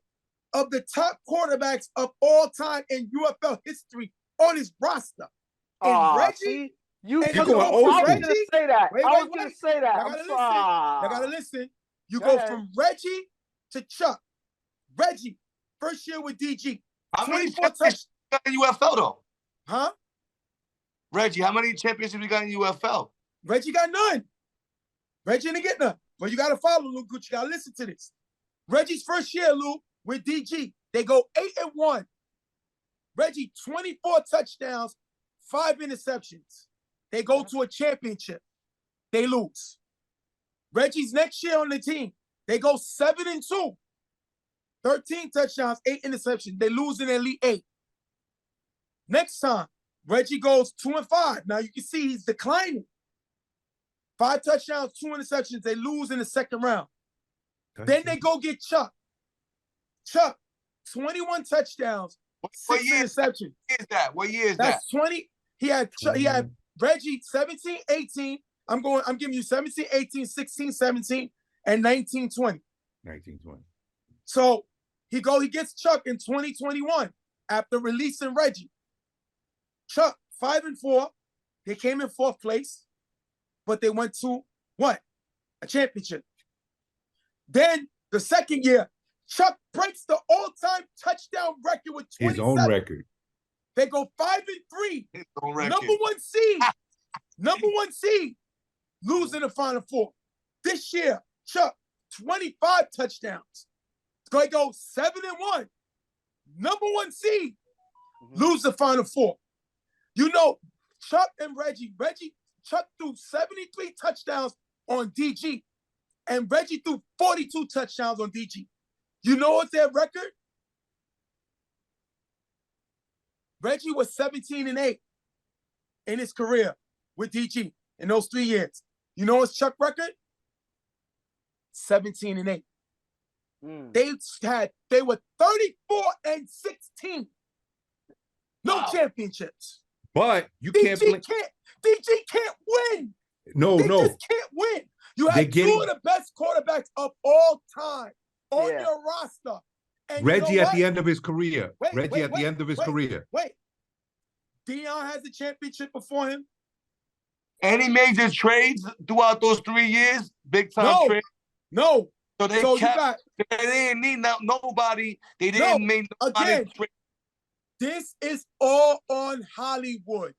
of the top quarterbacks of all time in UFL history on his roster. And Reggie, See, you and took going I old was school. going to say that. Wait, I was wait, going wait. to say that. Y'all I'm gotta listen. sorry. Y'all gotta listen. You Go go ahead. from Reggie to Chuck. Reggie, first year with DG. How many 24 championships you got in UFL though? Huh? Reggie, how many championships you got in UFL? Reggie got none. Reggie didn't get none. But you gotta follow Luke. You gotta listen to this. Reggie's first year, Luke, with DG, they go 8-1. Reggie, 24 touchdowns, 5 interceptions. They go to a championship. They lose. Reggie's next year on the team, they go 7-2. 13 touchdowns, 8 interceptions. They lose in Elite 8. Next time, Reggie goes 2-5. Now you can see he's declining. 5 touchdowns, 2 interceptions. They lose in the second round. Then they go get Chuck. Chuck, 21 touchdowns, 6 interceptions. What year is that? That's 20. He had Reggie 17, 18. I'm giving you 17, 18, 16, 17, and 19, 20. 1920. So he gets Chuck in 2021 after releasing Reggie. Chuck, 5-4. They came in 4th place, but they went to what? A championship. Then the second year, Chuck breaks the all-time touchdown record with 27. His own record. They go 5-3. His own record. Number 1 seed. Number 1 seed. Losing the Final Four. This year, Chuck, 25 touchdowns. They go 7-1. Number 1 seed. Lose the Final Four. You know, Chuck and Reggie, Chuck threw 73 touchdowns on DG, and Reggie threw 42 touchdowns on DG. You know what their record? Reggie was 17-8 in his career with DG in those 3 years. You know his Chuck record? 17-8. They were 34-16. No championships. But you DG can't blame. DG can't win. No, They no. just can't win. You have two of the best quarterbacks of all time on your roster. And Reggie you know at the end of his career. Reggie at the end of his career. Wait. Deion has a championship before him. Any major trades throughout those 3 years? Big time trades? No. So they didn't need nobody. They didn't make nobody. Again, this is all on Hollywood.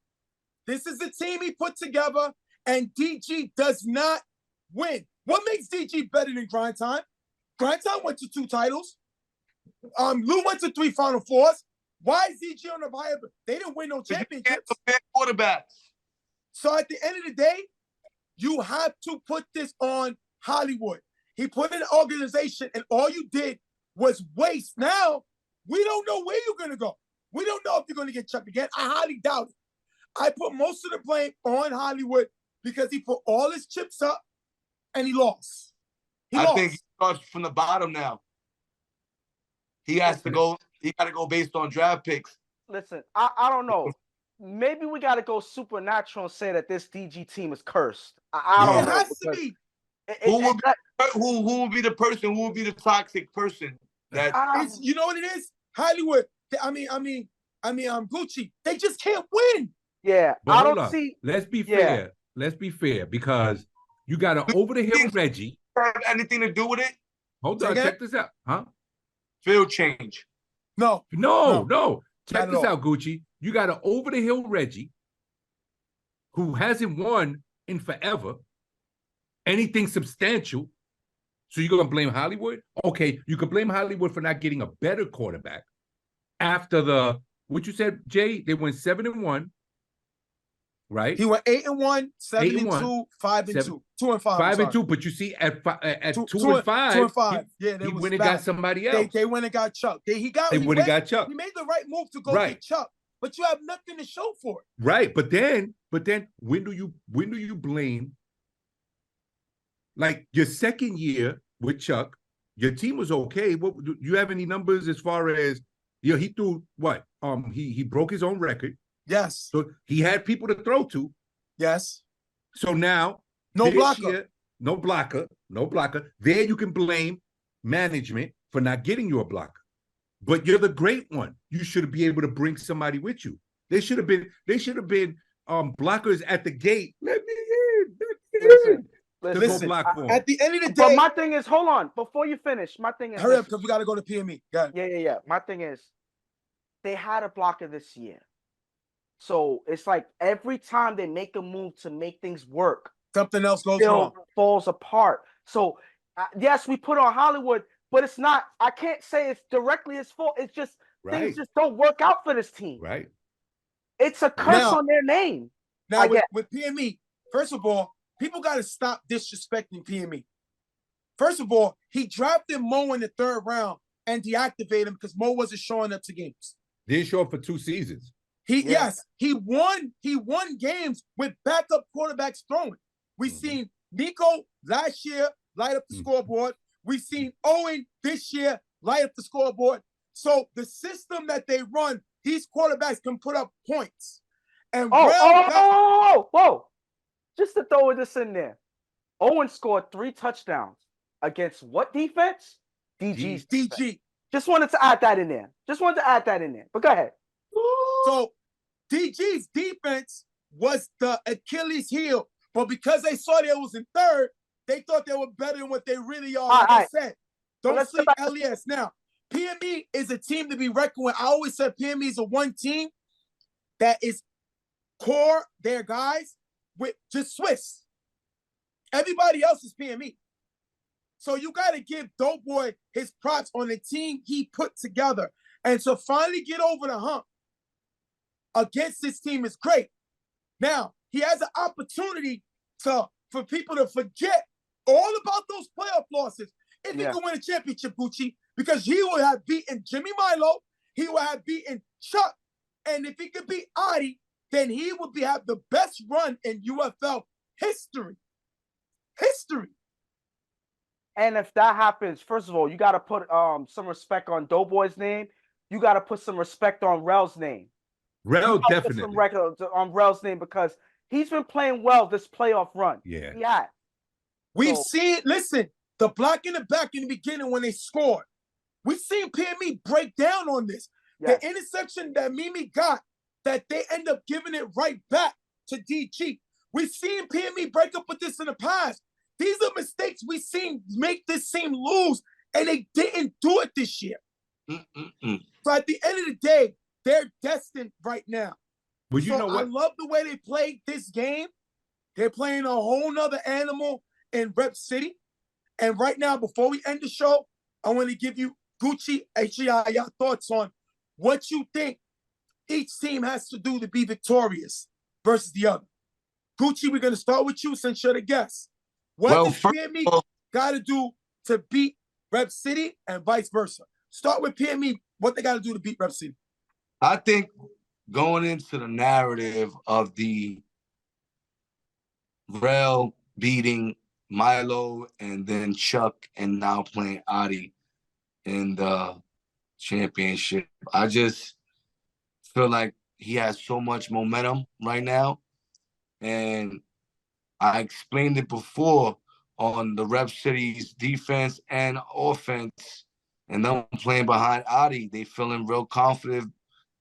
This is the team he put together, and DG does not win. What makes DG better than Grind Time? Grind Time went to 2 titles. Lou went to 3 Final Fours. Why is DG on the higher? They didn't win no championships. Quarterbacks. So at the end of the day, you have to put this on Hollywood. He put in an organization, and all you did was waste. Now, we don't know where you're going to go. We don't know if you're going to get Chuck again. I highly doubt it. I put most of the blame on Hollywood because he put all his chips up, and he lost. I think he starts from the bottom now. He has to go. He got to go based on draft picks. Listen, I don't know. Maybe we got to go supernatural and say that this DG team is cursed. I don't know. It has to be. Who will be the person? Who will be the toxic person? That you know what it is? Hollywood. I mean, Gucci. They just can't win. Yeah, but I don't see. Let's be fair. Let's be fair because you got an over the hill Reggie. Have anything to do with it? Hold on, check this out, huh? Field change. No. Check this out, Gucci. You got an over the hill Reggie who hasn't won in forever anything substantial. So you're gonna blame Hollywood? Okay, you can blame Hollywood for not getting a better quarterback after what you said, Jay. They went 7-1, right? He went 8-1, 7-2, 5-2, 2-5, 5-2. But you see, at 2-5, he went and got somebody else. They went and got Chuck. He went and got Chuck. He made the right move to go get Chuck, but you have nothing to show for it. Right, but then, when do you blame? Like your second year with Chuck, your team was okay. What do you have any numbers as far as he threw what? He broke his own record. Yes. So he had people to throw to. Yes. So now no blocker. No blocker. There you can blame management for not getting you a blocker. But you're the great one. You should be able to bring somebody with you. They should have been blockers at the gate. Let me in. Listen, at the end of the day. But my thing is, hold on, before you finish, my thing is. Hurry up, because we got to go to PME. Yeah. My thing is, they had a blocker this year. So it's like every time they make a move to make things work, something else goes wrong. Falls apart. So, yes, we put on Hollywood, but it's not, I can't say it's directly his fault. It's just things just don't work out for this team. Right. It's a curse on their name. Now, with PME, first of all, people got to stop disrespecting PME. First of all, he drafted Mo in the 3rd round and deactivated him because Mo wasn't showing up to games. Didn't show up for 2 seasons. Yes, he won games with backup quarterbacks throwing. We seen Nico last year light up the scoreboard. We seen Owen this year light up the scoreboard. So the system that they run, these quarterbacks can put up points. And whoa. Just to throw this in there. Owen scored 3 touchdowns against what defense? DG's DG. Just wanted to add that in there. But go ahead. So DG's defense was the Achilles heel, but because they saw they was in 3rd, they thought they were better than what they really are. Like I said, don't sleep LES. Now, PME is a team to be reckoned with. I always said PME is a one team that is core, their guys, with just Swiss. Everybody else is PME. So you got to give Doughboy his props on the team he put together. And to finally get over the hump against this team is great. Now, he has an opportunity for people to forget all about those playoff losses if he can win a championship, Gucci, because he would have beaten Jimmy Milo, he would have beaten Chuck, And if he could beat Adi, then he would have the best run in UFL history. History. And if that happens, first of all, you got to put some respect on Doughboy's name. You got to put some respect on Rel's name. Rel Put definitely. some record on Rel's name because he's been playing well this playoff run. Yeah. He had. We've seen, listen, the block in the back in the beginning when they scored. We've seen PME break down on this. Yes. The interception that Mimi got, that they end up giving it right back to DG. We've seen PME break up with this in the past. These are mistakes we've seen make this team lose, and they didn't do it this year. So at the end of the day, they're destined right now. Well, you know what? I love the way they played this game. They're playing a whole nother animal in Rep City. And right now, before we end the show, I want to give you, Gucci, HEI, your thoughts on what you think each team has to do to be victorious versus the other. Gucci, we're going to start with you since you're the guest. What does PME got to do to beat Rep City and vice versa? Start with PME, what they got to do to beat Rep City. I think going into the narrative of the Rel beating Milo and then Chuck and now playing Adi in the championship, I just feel like he has so much momentum right now. And I explained it before on the Rep City's defense and offense, and them playing behind Adi. They feeling real confident,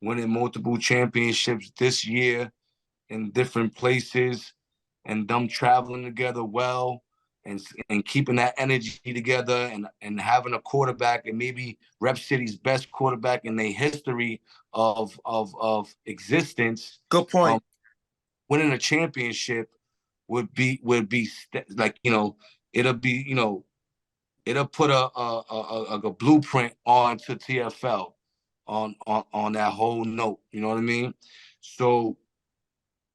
winning multiple championships this year in different places, and them traveling together well and keeping that energy together and having a quarterback and maybe Rep City's best quarterback in their history of existence. Good point. Winning a championship would be like, you know, it'll be, you know, it'll put a blueprint onto TFL on that whole note. You know what I mean? So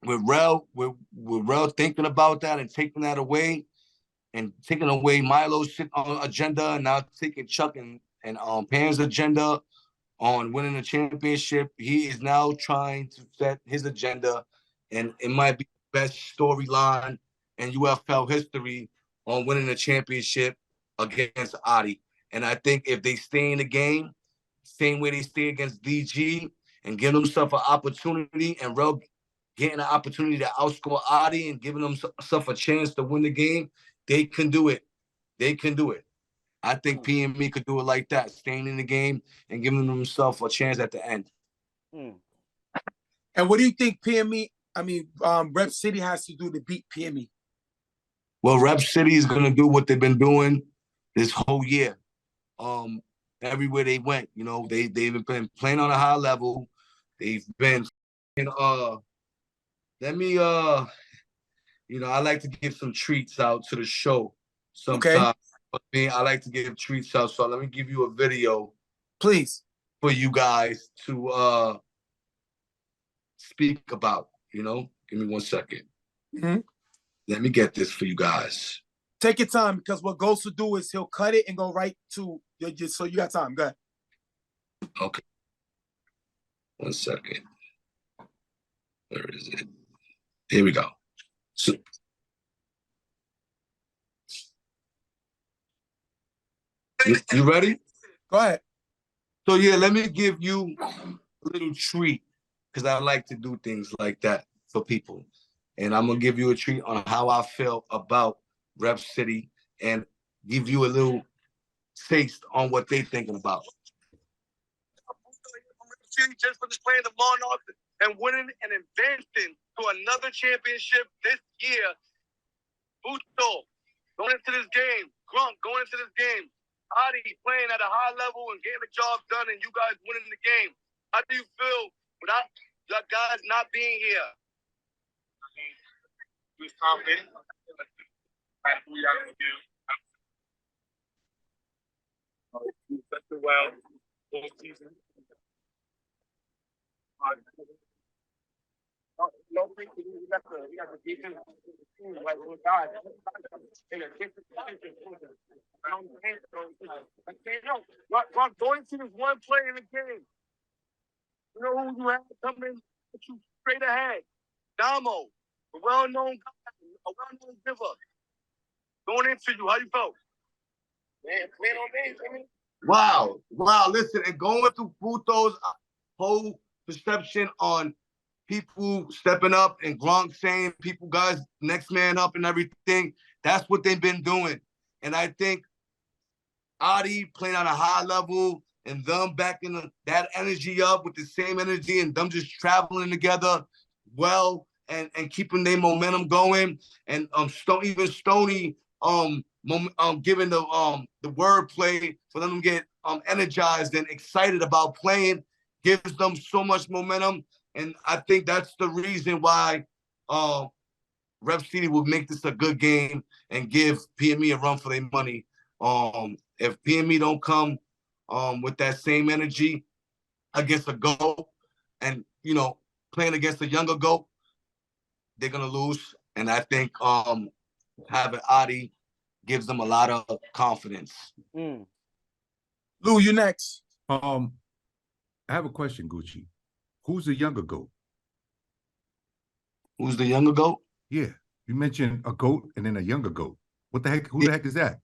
with Rel thinking about that and taking that away and taking away Milo's agenda and now taking Chuck and Pam's agenda on winning a championship, he is now trying to set his agenda, and it might be the best storyline in UFL history on winning a championship against Adi. And I think if they stay in the game, same way they stay against DG and give themselves an opportunity, and Rel getting an opportunity to outscore Adi and giving themselves a chance to win the game, they can do it. They can do it. I think PME could do it like that, staying in the game and giving themselves a chance at the end. And what do you think Rep City has to do to beat PME? Well, Rep City is going to do what they've been doing this whole year. Everywhere they went, you know, they've been playing on a high level. They've been, I like to give some treats out to the show sometimes. Okay. I like to give treats out, so let me give you a video, please, for you guys to speak about. You know, give me 1 second. Let me get this for you guys. Take your time, because what Ghost will do is he'll cut it and go right to your, so you got time. Go ahead. Okay. 1 second. Where is it? Here we go. So, you ready? Go ahead. So yeah, let me give you a little treat, because I like to do things like that for people. And I'm gonna give you a treat on how I feel about Rep City and give you a little taste on what they thinking about. Just for playing the Monarchs and winning and advancing to another championship this year. Busto going into this game, Grunk going into this game, Adi playing at a high level and getting the job done, and you guys winning the game. How do you feel without your guys not being here? I mean, we was confident. That's what we got to do. We played well all season. No, we got the defense. Like we got in a different position. Going to this one play in the game. You know who you have coming at you straight ahead? Damo, a well-known guy, a well-known giver. Going into you, how you felt? Man on me. Wow. Listen, and going through Puto's whole perception on people stepping up and Gronk saying people guys next man up and everything. That's what they've been doing. And I think Adi playing on a high level and them backing that energy up with the same energy and them just traveling together well and keeping their momentum going. And even Stoney giving the word play for them to get energized and excited about playing gives them so much momentum. And I think that's the reason why Rep City will make this a good game and give PME a run for their money. If PME don't come with that same energy against a GOAT and, playing against a younger GOAT, they're going to lose. And I think having Adi gives them a lot of confidence. Lou, you next. I have a question, Gucci. Who's the younger GOAT? Who's the younger GOAT? Yeah, you mentioned a GOAT and then a younger GOAT. What the heck? Who the heck is that?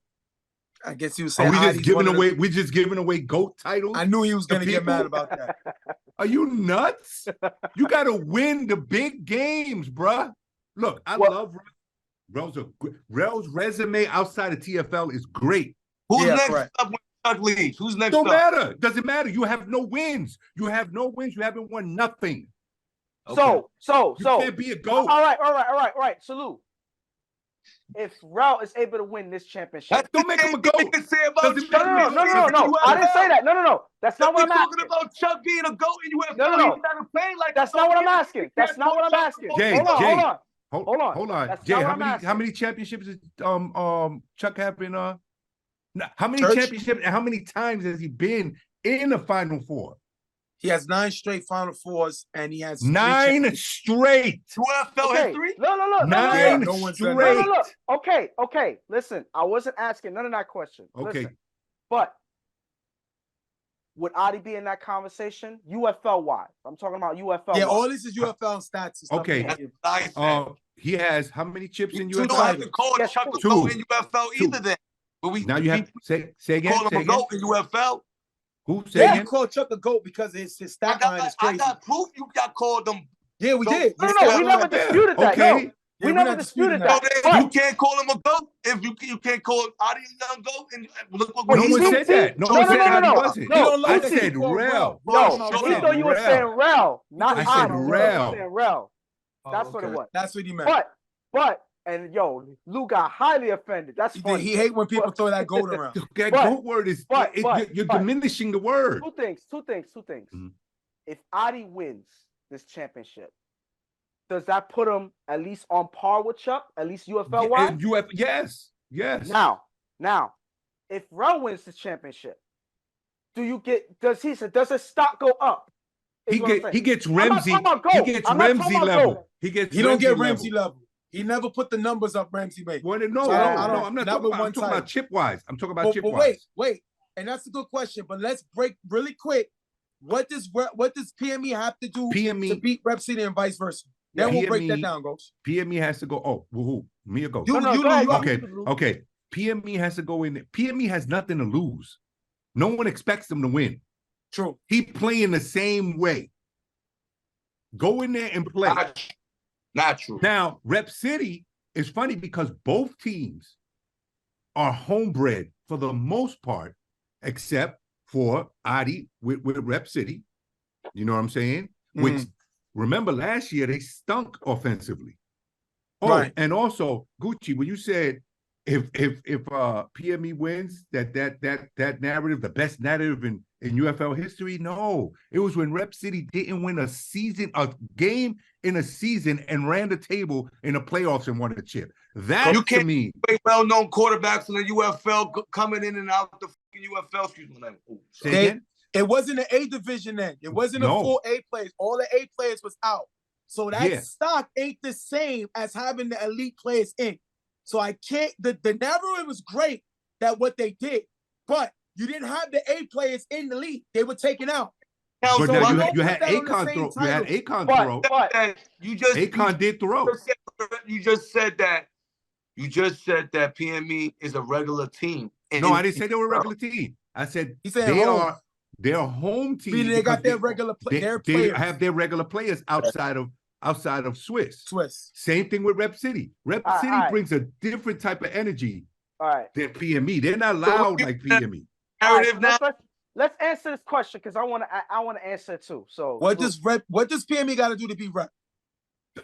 I guess you saying we just giving away GOAT titles? I knew he was gonna get mad about that. Are you nuts? You gotta win the big games, bruh. Look, I love Rel's resume outside of TFL is great. Who's next up when Chuck leaves? Who's next Don't up? matter. Doesn't matter. You have no wins. You haven't won nothing. Okay. So you can't be a GOAT. All right. Salute. If Rel is able to win this championship, don't make him a GOAT. No. I didn't say that. No. That's not what I'm asking. Talking about Chuck being a GOAT in UFL. No. That's not what I'm asking. That's not what I'm asking. Hold on. Jay, how many championships does Chuck have in how many championships and how many times has he been in the Final Four? He has 9 straight Final Fours, and he has 9 straight. UFL history? No. 9 straight. No. Okay. Listen, I wasn't asking none of that question. Okay. Listen, but would Adi be in that conversation? UFL wise. I'm talking about UFL. Yeah, all this is UFL stats and stuff. Okay. He has how many chips in UFL? You don't have to call Chuck a GOAT in UFL either then. But now you have say again. Call him a GOAT in UFL. Who say again? You called Chuck a GOAT because his stat line is crazy. I got proof you got called them. Yeah, we did. No, we never disputed that. Okay. No, we never disputed that. You can't call him a GOAT if you can't call Adi a young GOAT. And look what no one said that. No one said Adi wasn't. No, I said Rel. No, he thought you were saying Rel, not Adi. I said Rel. Rel. That's what it was. That's what he meant. But and Lou got highly offended. That's funny. He hate when people throw that goat around. That goat word is you're diminishing the word. Two things. Mm-hmm. If Adi wins this championship, does that put him at least on par with Chuck? At least UFL wise? Yes. Now, if Rel wins this championship, does his stock go up? He gets Ramsey. He gets Ramsey level. He don't get Ramsey level. He never put the numbers up Ramsey made. Well, no, I'm not talking about chip-wise. I'm talking about chip-wise. Wait. And that's a good question. But let's break really quick. What does PME have to do to beat Rep City and vice versa? Then we'll break that down, Ghost. PME has to go. Oh, who? Me or Ghost? Okay. PME has to go in. PME has nothing to lose. No one expects him to win. True. He playing the same way. Go in there and play. Not true. Now, Rep City is funny because both teams are homebred for the most part, except for Adi with Rep City. You know what I'm saying? Which, remember, last year they stunk offensively. Oh, right. And also, Gucci, when you said if PME wins, that narrative, the best narrative in UFL history, no. It was when Rep City didn't win a game in a season and ran the table in the playoffs and won a chip. That you can't to me, well-known quarterbacks in the UFL coming in and out the fucking UFL. Excuse me. It wasn't an A division then. It wasn't a full A players. All the A players was out. So that stock ain't the same as having the elite players in. So I can't. The narrative was great that what they did, but you didn't have the A players in the league. They were taken out. counts But now on you what you don't had put that on the Akon same throw. You had title. Akon But throw. you just Akon did throw. you just said that PME is a regular team. No, I didn't say they were a regular team. I said He said they home. are their home team. Meaning they got their regular their players. They have their regular players outside of Swiss. Swiss. Same thing with Rep City. Rep All City right. brings a different type of energy All right. than PME. They're not loud like PME. All right, Narrative now. let's answer this question because I want to answer it too. So What does PME got to do to be Rep?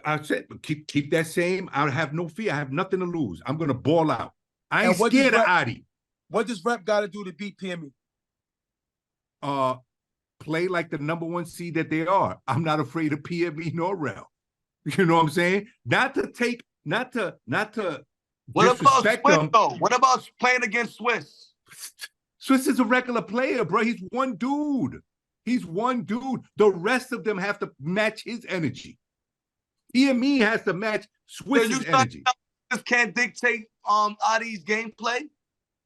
I said keep that same. I have no fear. I have nothing to lose. I'm gonna ball out. I ain't And what does scared of Rep- Adi. What does Rep got to do to beat PME? Play like the number one seed that they are. I'm not afraid of PME nor Rel. You know what I'm saying? Not to What about disrespect Swiss them. though? What about playing against Swiss? Swiss is a regular player, bro. He's one dude. He's one dude. The rest of them have to match his energy. PME has to match Swiss's energy. This can't dictate Adi's gameplay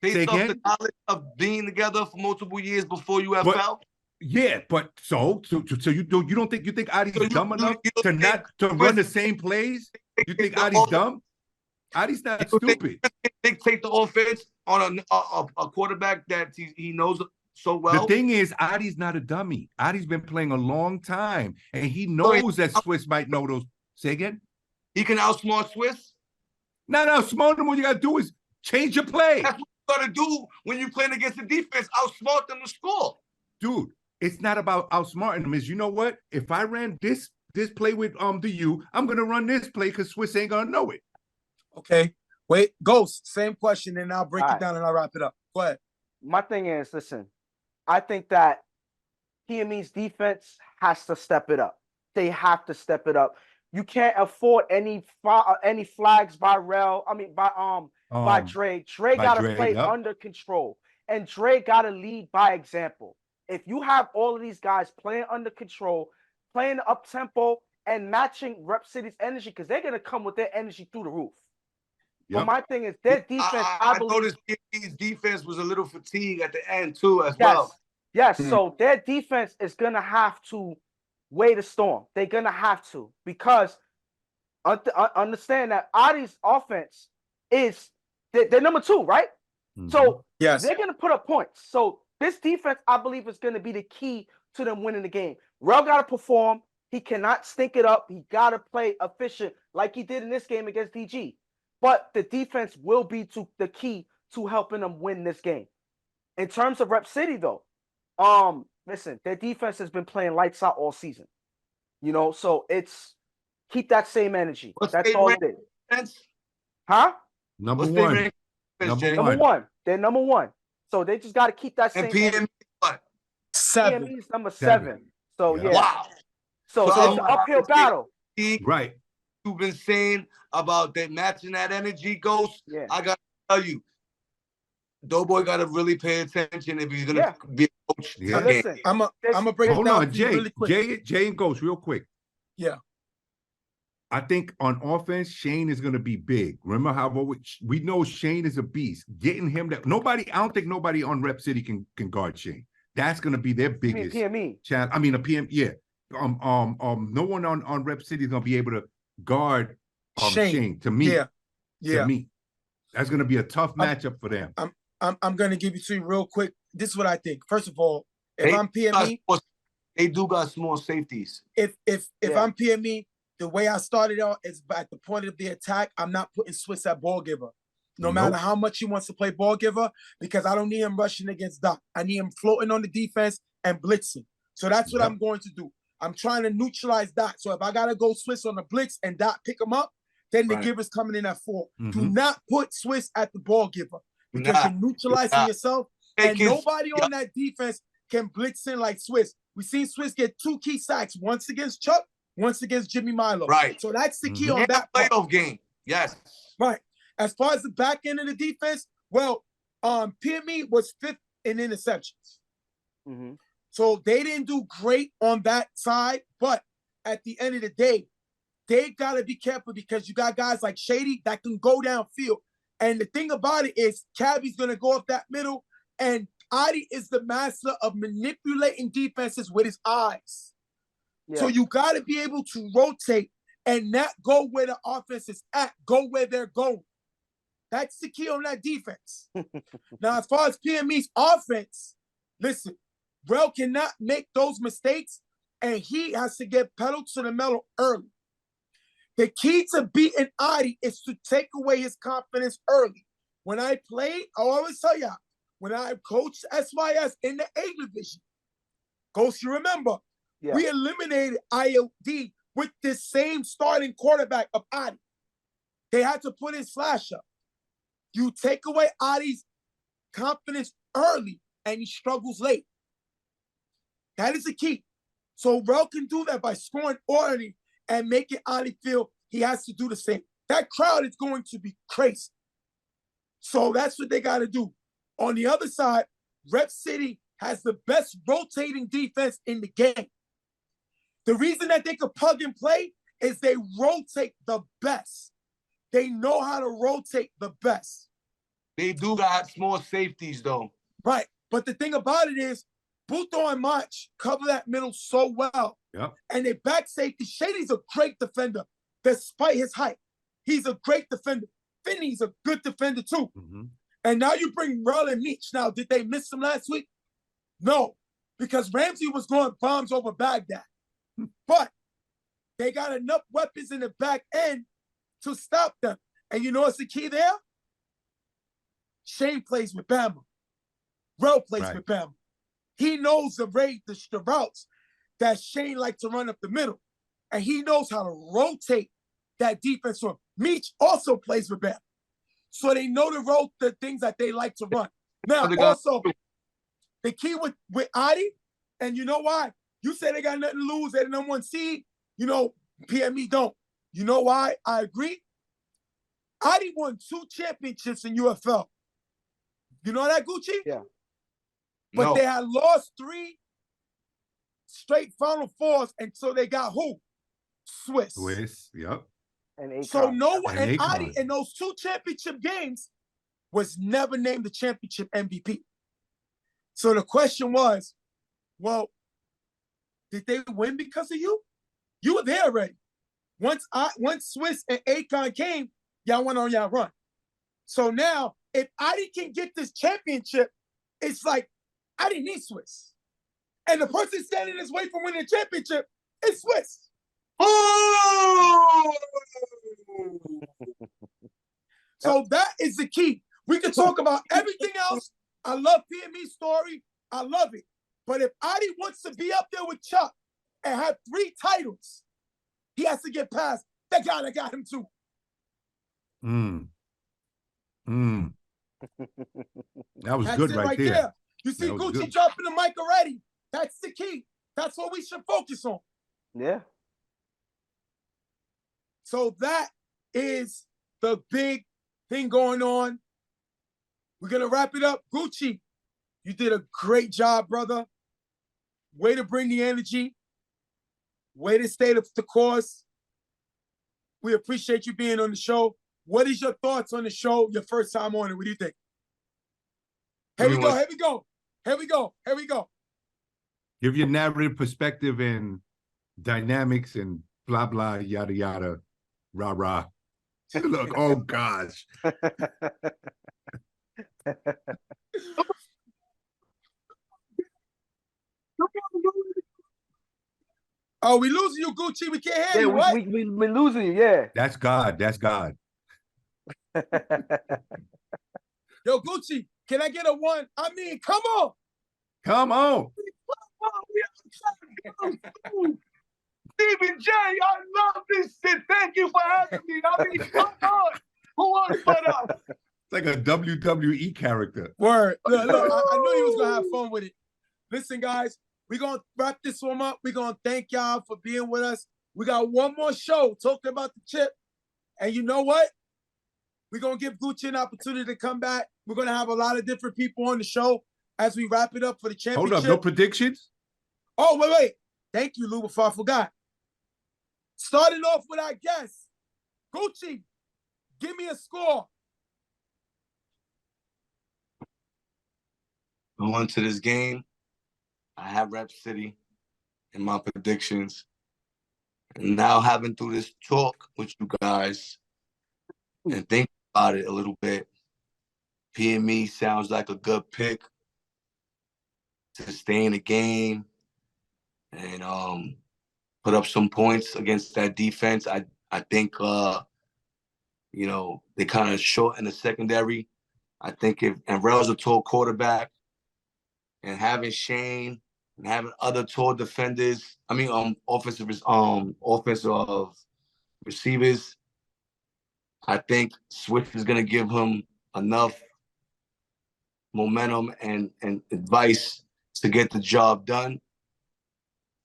based off the knowledge of being together for multiple years before UFL. Yeah, but so you don't think Adi's dumb enough to run the same plays? You think Adi's dumb? Adi's not stupid. Dictate the offense on a quarterback that he knows so well. The thing is, Adi's not a dummy. Adi's been playing a long time, and he knows that Swiss might know those. Say again? He can outsmart Swiss? No, smart them. What you got to do is change your play. That's what you got to do when you're playing against the defense. Outsmart them to score. Dude, it's not about outsmarting them. Is you know what? If I ran this play with the U, I'm going to run this play because Swiss ain't going to know it. Okay. Wait, Ghost, same question, and I'll break it down and I'll wrap it up. Go ahead. My thing is, listen, I think that PME's defense has to step it up. They have to step it up. You can't afford any flags by by Dre. Dre got to play under control, and Dre got to lead by example. If you have all of these guys playing under control, playing up tempo, and matching Rep City's energy, because they're gonna come with their energy through the roof. Yep. But my thing is their defense. I noticed his defense was a little fatigued at the end too, as well. Yes, so their defense is gonna have to weigh the storm. They're gonna have to, because understand that Adi's offense is they're number 2, right? Mm-hmm. So yes, they're gonna put up points. So this defense, I believe, is gonna be the key to them winning the game. Rel gotta perform. He cannot stink it up. He gotta play efficient like he did in this game against DG. But the defense will be the key to helping them win this game. In terms of Rep City, though, listen, their defense has been playing lights out all season. You know, so it's keep that same energy. That's all it is. Huh? Number one. Number one. They're number 1. So they just got to keep that same energy. And PME what? 7. PME is number 7. So yeah. Wow. So it's an uphill battle. Right. You've been saying about that matching that energy, Ghost. Yeah. I gotta tell you, Doughboy gotta really pay attention if he's gonna be a coach. Yeah. Listen, I'm gonna break it down Jay, really quick. Jay and Ghost, real quick. Yeah. I think on offense, Shane is gonna be big. Remember how we know Shane is a beast. Getting him that I don't think nobody on Rep City can guard Shane. That's gonna be their biggest PME. challenge. A PM, yeah. No one on Rep City is gonna be able to guard Shane. To me, to me, that's gonna be a tough matchup for them. I'm gonna give it to you real quick. This is what I think. First of all, if I'm PME, they do got small safeties. If I'm PME, the way I started out is at the point of the attack. I'm not putting Swiss at ball giver, no matter how much he wants to play ball giver, because I don't need him rushing against Doc. I need him floating on the defense and blitzing. So that's what I'm going to do. I'm trying to neutralize Doc. So if I gotta go Swiss on the blitz and Doc pick him up, then the giver's coming in at 4. Mm-hmm. Do not put Swiss at the ball giver, because you're neutralizing yourself, and nobody on that defense can blitz in like Swiss. We've seen Swiss get 2 key sacks, once against Chuck, once against Jimmy Milo. Right. So that's the key on that playoff game. Yes. Right. As far as the back end of the defense, well, PME was 5th in interceptions. Mm-hmm. So they didn't do great on that side, but at the end of the day, they got to be careful, because you got guys like Shady that can go downfield. And the thing about it is, Cabby's going to go up that middle, and Adi is the master of manipulating defenses with his eyes. Yeah. So you got to be able to rotate and not go where the offense is at, go where they're going. That's the key on that defense. Now, as far as PME's offense, listen, Rel cannot make those mistakes, and he has to get pedal to the metal early. The key to beating Adi is to take away his confidence early. When I played, I always tell y'all, when I coached SYS in the A division, Ghost, you remember, we eliminated IOD with the same starting quarterback of Adi. They had to put his slash up. You take away Adi's confidence early, and he struggles late. That is the key. So Rel can do that by scoring early and making Adi feel he has to do the same. That crowd is going to be crazy. So that's what they got to do. On the other side, Rep City has the best rotating defense in the game. The reason that they could plug and play is they rotate the best. They know how to rotate the best. They do got small safeties, though. Right. But the thing about it is, Buto and Mach cover that middle so well. Yep. And their back safety, Shady's a great defender, despite his height. He's a great defender. Finney's a good defender, too. Mm-hmm. And now you bring Rel and Meach. Now, did they miss him last week? No, because Ramsey was going bombs over Baghdad. But they got enough weapons in the back end to stop them. And you know what's the key there? Shane plays with Bama. Rel plays with Bama. He knows the routes that Shane likes to run up the middle. And he knows how to rotate that defense from. Meach also plays with Bama. So they know the things that they like to run. Now, also, the key with Adi, and you know why? You say they got nothing to lose. They're the number 1 seed. You know, PME don't. You know why? I agree. Adi won 2 championships in UFL. You know that, Gucci? Yeah. But they had lost 3 straight Final Fours until they got who? Swiss. Yep. And so no one, and Akon. Adi in those 2 championship games was never named the championship MVP. So the question was, well, did they win because of you? You were there already. Once Swiss and Akon came, y'all went on y'all run. So now, if Adi can get this championship, it's like Adi needs Swiss. And the person standing in his way from winning the championship is Swiss. Oh! So that is the key. We can talk about everything else. I love PME's story. I love it. But if Adi wants to be up there with Chuck and have 3 titles, he has to get past that guy that got him 2. That was That's good it right there. You see Gucci dropping the mic already. That's the key. That's what we should focus on. Yeah. So that is the big thing going on. We're going to wrap it up. Gucci, you did a great job, brother. Way to bring the energy. Way to stay the course. We appreciate you being on the show. What is your thoughts on the show, your first time on it? What do you think? Here we go. Give your narrative perspective and dynamics and blah, blah, yada, yada, rah, rah. Look, oh, gosh. Oh, we losing you, Gucci. We can't hear you, right? We losing you, yeah. That's God. That's God. Yo, Gucci, can I get a 1? I mean, come on. Come on. Stephen J, I love this shit. Thank you for having me. I mean, come on. Who else but us? It's like a WWE character. Word. Look, I knew you was going to have fun with it. Listen, guys, we're going to wrap this one up. We're going to thank y'all for being with us. We got one more show talking about the chip. And you know what? We're going to give Gucci an opportunity to come back. We're going to have a lot of different people on the show as we wrap it up for the championship. Hold up, no predictions? Oh, wait. Thank you, Lou, before I forgot. Starting off with our guest, Gucci, give me a score. going to this game, I have Rep City in my predictions. And now having through this talk with you guys and think about it a little bit, PME sounds like a good pick to stay in the game and put up some points against that defense. I think they kind of short in the secondary. I think if Rel's a tall quarterback and having Shane and having other tall defenders, offensive receivers, I think Swift is gonna give him enough momentum and advice to get the job done.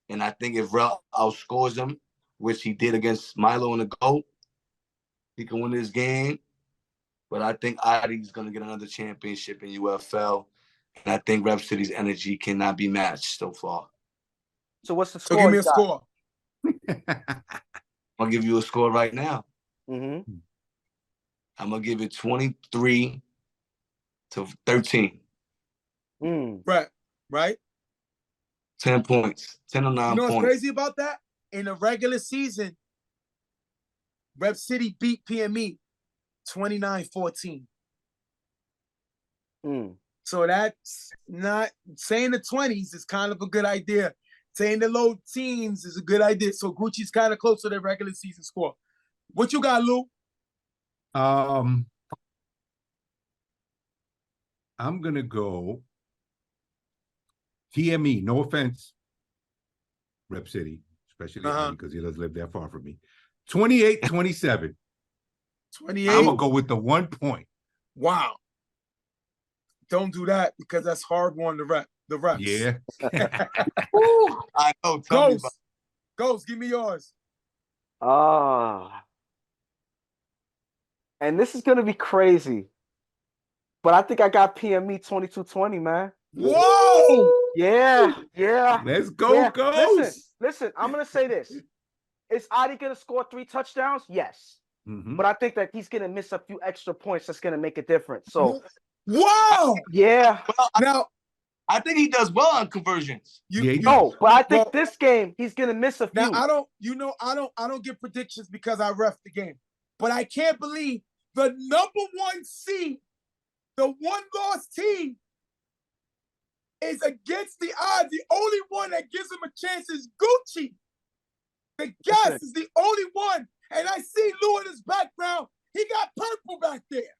And I think if Rel outscores him, which he did against Milo in the GOAT, he can win this game. But I think Adi's going to get another championship in UFL. And I think Rep City's energy cannot be matched so far. So what's the score? So give me a score. I'll give you a score right now. Mm-hmm. I'm going to give it 23-13. Right? 10 points. 10 or 9 points. You know what's crazy about that? In the regular season, Rep City beat PME 29-14. So that's not saying the 20s is kind of a good idea. Saying the low teens is a good idea. So Gucci's kind of close to their regular season score. What you got, Lou? I'm gonna go TME. No offense, Rep City, especially because he doesn't live that far from me. 28-27. 28. I'm gonna go with the 1 point. Wow. Don't do that because that's hard on the reps. Yeah. I know. Tell me about Ghost, give me yours. And this is gonna be crazy, but I think I got PME 22-20, man. Whoa! Yeah. Let's go, Ghost. Listen, I'm gonna say this. Is Adi gonna score 3 touchdowns? Yes. Mm-hmm. But I think that he's gonna miss a few extra points that's gonna make a difference. So wow. Yeah. Well, now I think he does well on conversions. But I think this game he's gonna miss a few. Now I don't get predictions because I ref the game. But I can't believe the number 1 seed, the 1-loss team, is against the odds. The only one that gives him a chance is Gucci. The guest is the only one. And I see Lou in his background. He got purple back there.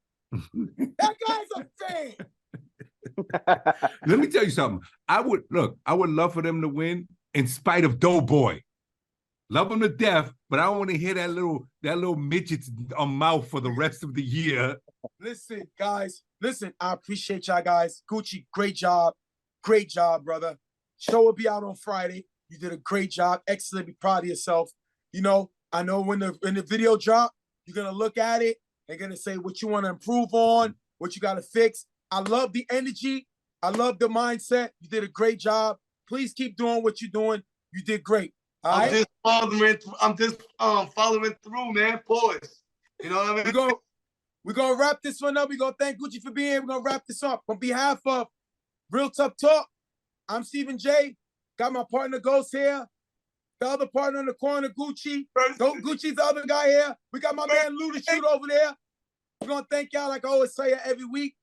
That guy's a fan. Let me tell you something. I would love for them to win in spite of Doughboy. Love him to death, but I don't want to hear that little midget's mouth for the rest of the year. Listen, guys. I appreciate y'all guys. Gucci, great job. Great job, brother. Show will be out on Friday. You did a great job. Excellent. Be proud of yourself. I know when the video drop, you're gonna look at it and gonna say what you want to improve on, what you gotta fix. I love the energy. I love the mindset. You did a great job. Please keep doing what you're doing. You did great. All right? I'm just following through, man. Pause. You know what I mean? We're gonna wrap this one up. We're gonna thank Gucci for being here. We're gonna wrap this up. On behalf of Real Tough Talk, I'm Stephen J. Got my partner Ghost here. The other partner in the corner, Gucci. Gucci's the other guy here. We got my man Lou to shoot over there. We're gonna thank y'all like I always say every week.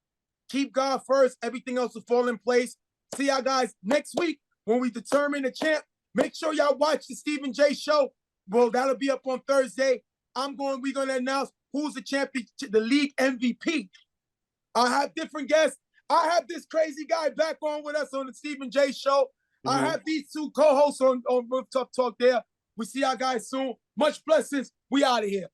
Keep God first. Everything else will fall in place. See y'all guys next week when we determine the champ. Make sure y'all watch the Stephen J show. Well, that'll be up on Thursday. We're gonna announce who's the champion, the league MVP. I have different guests. I have this crazy guy back on with us on the Stephen J show. I have these 2 co-hosts on Tough Talk there. We see y'all guys soon. Much blessings. We out of here.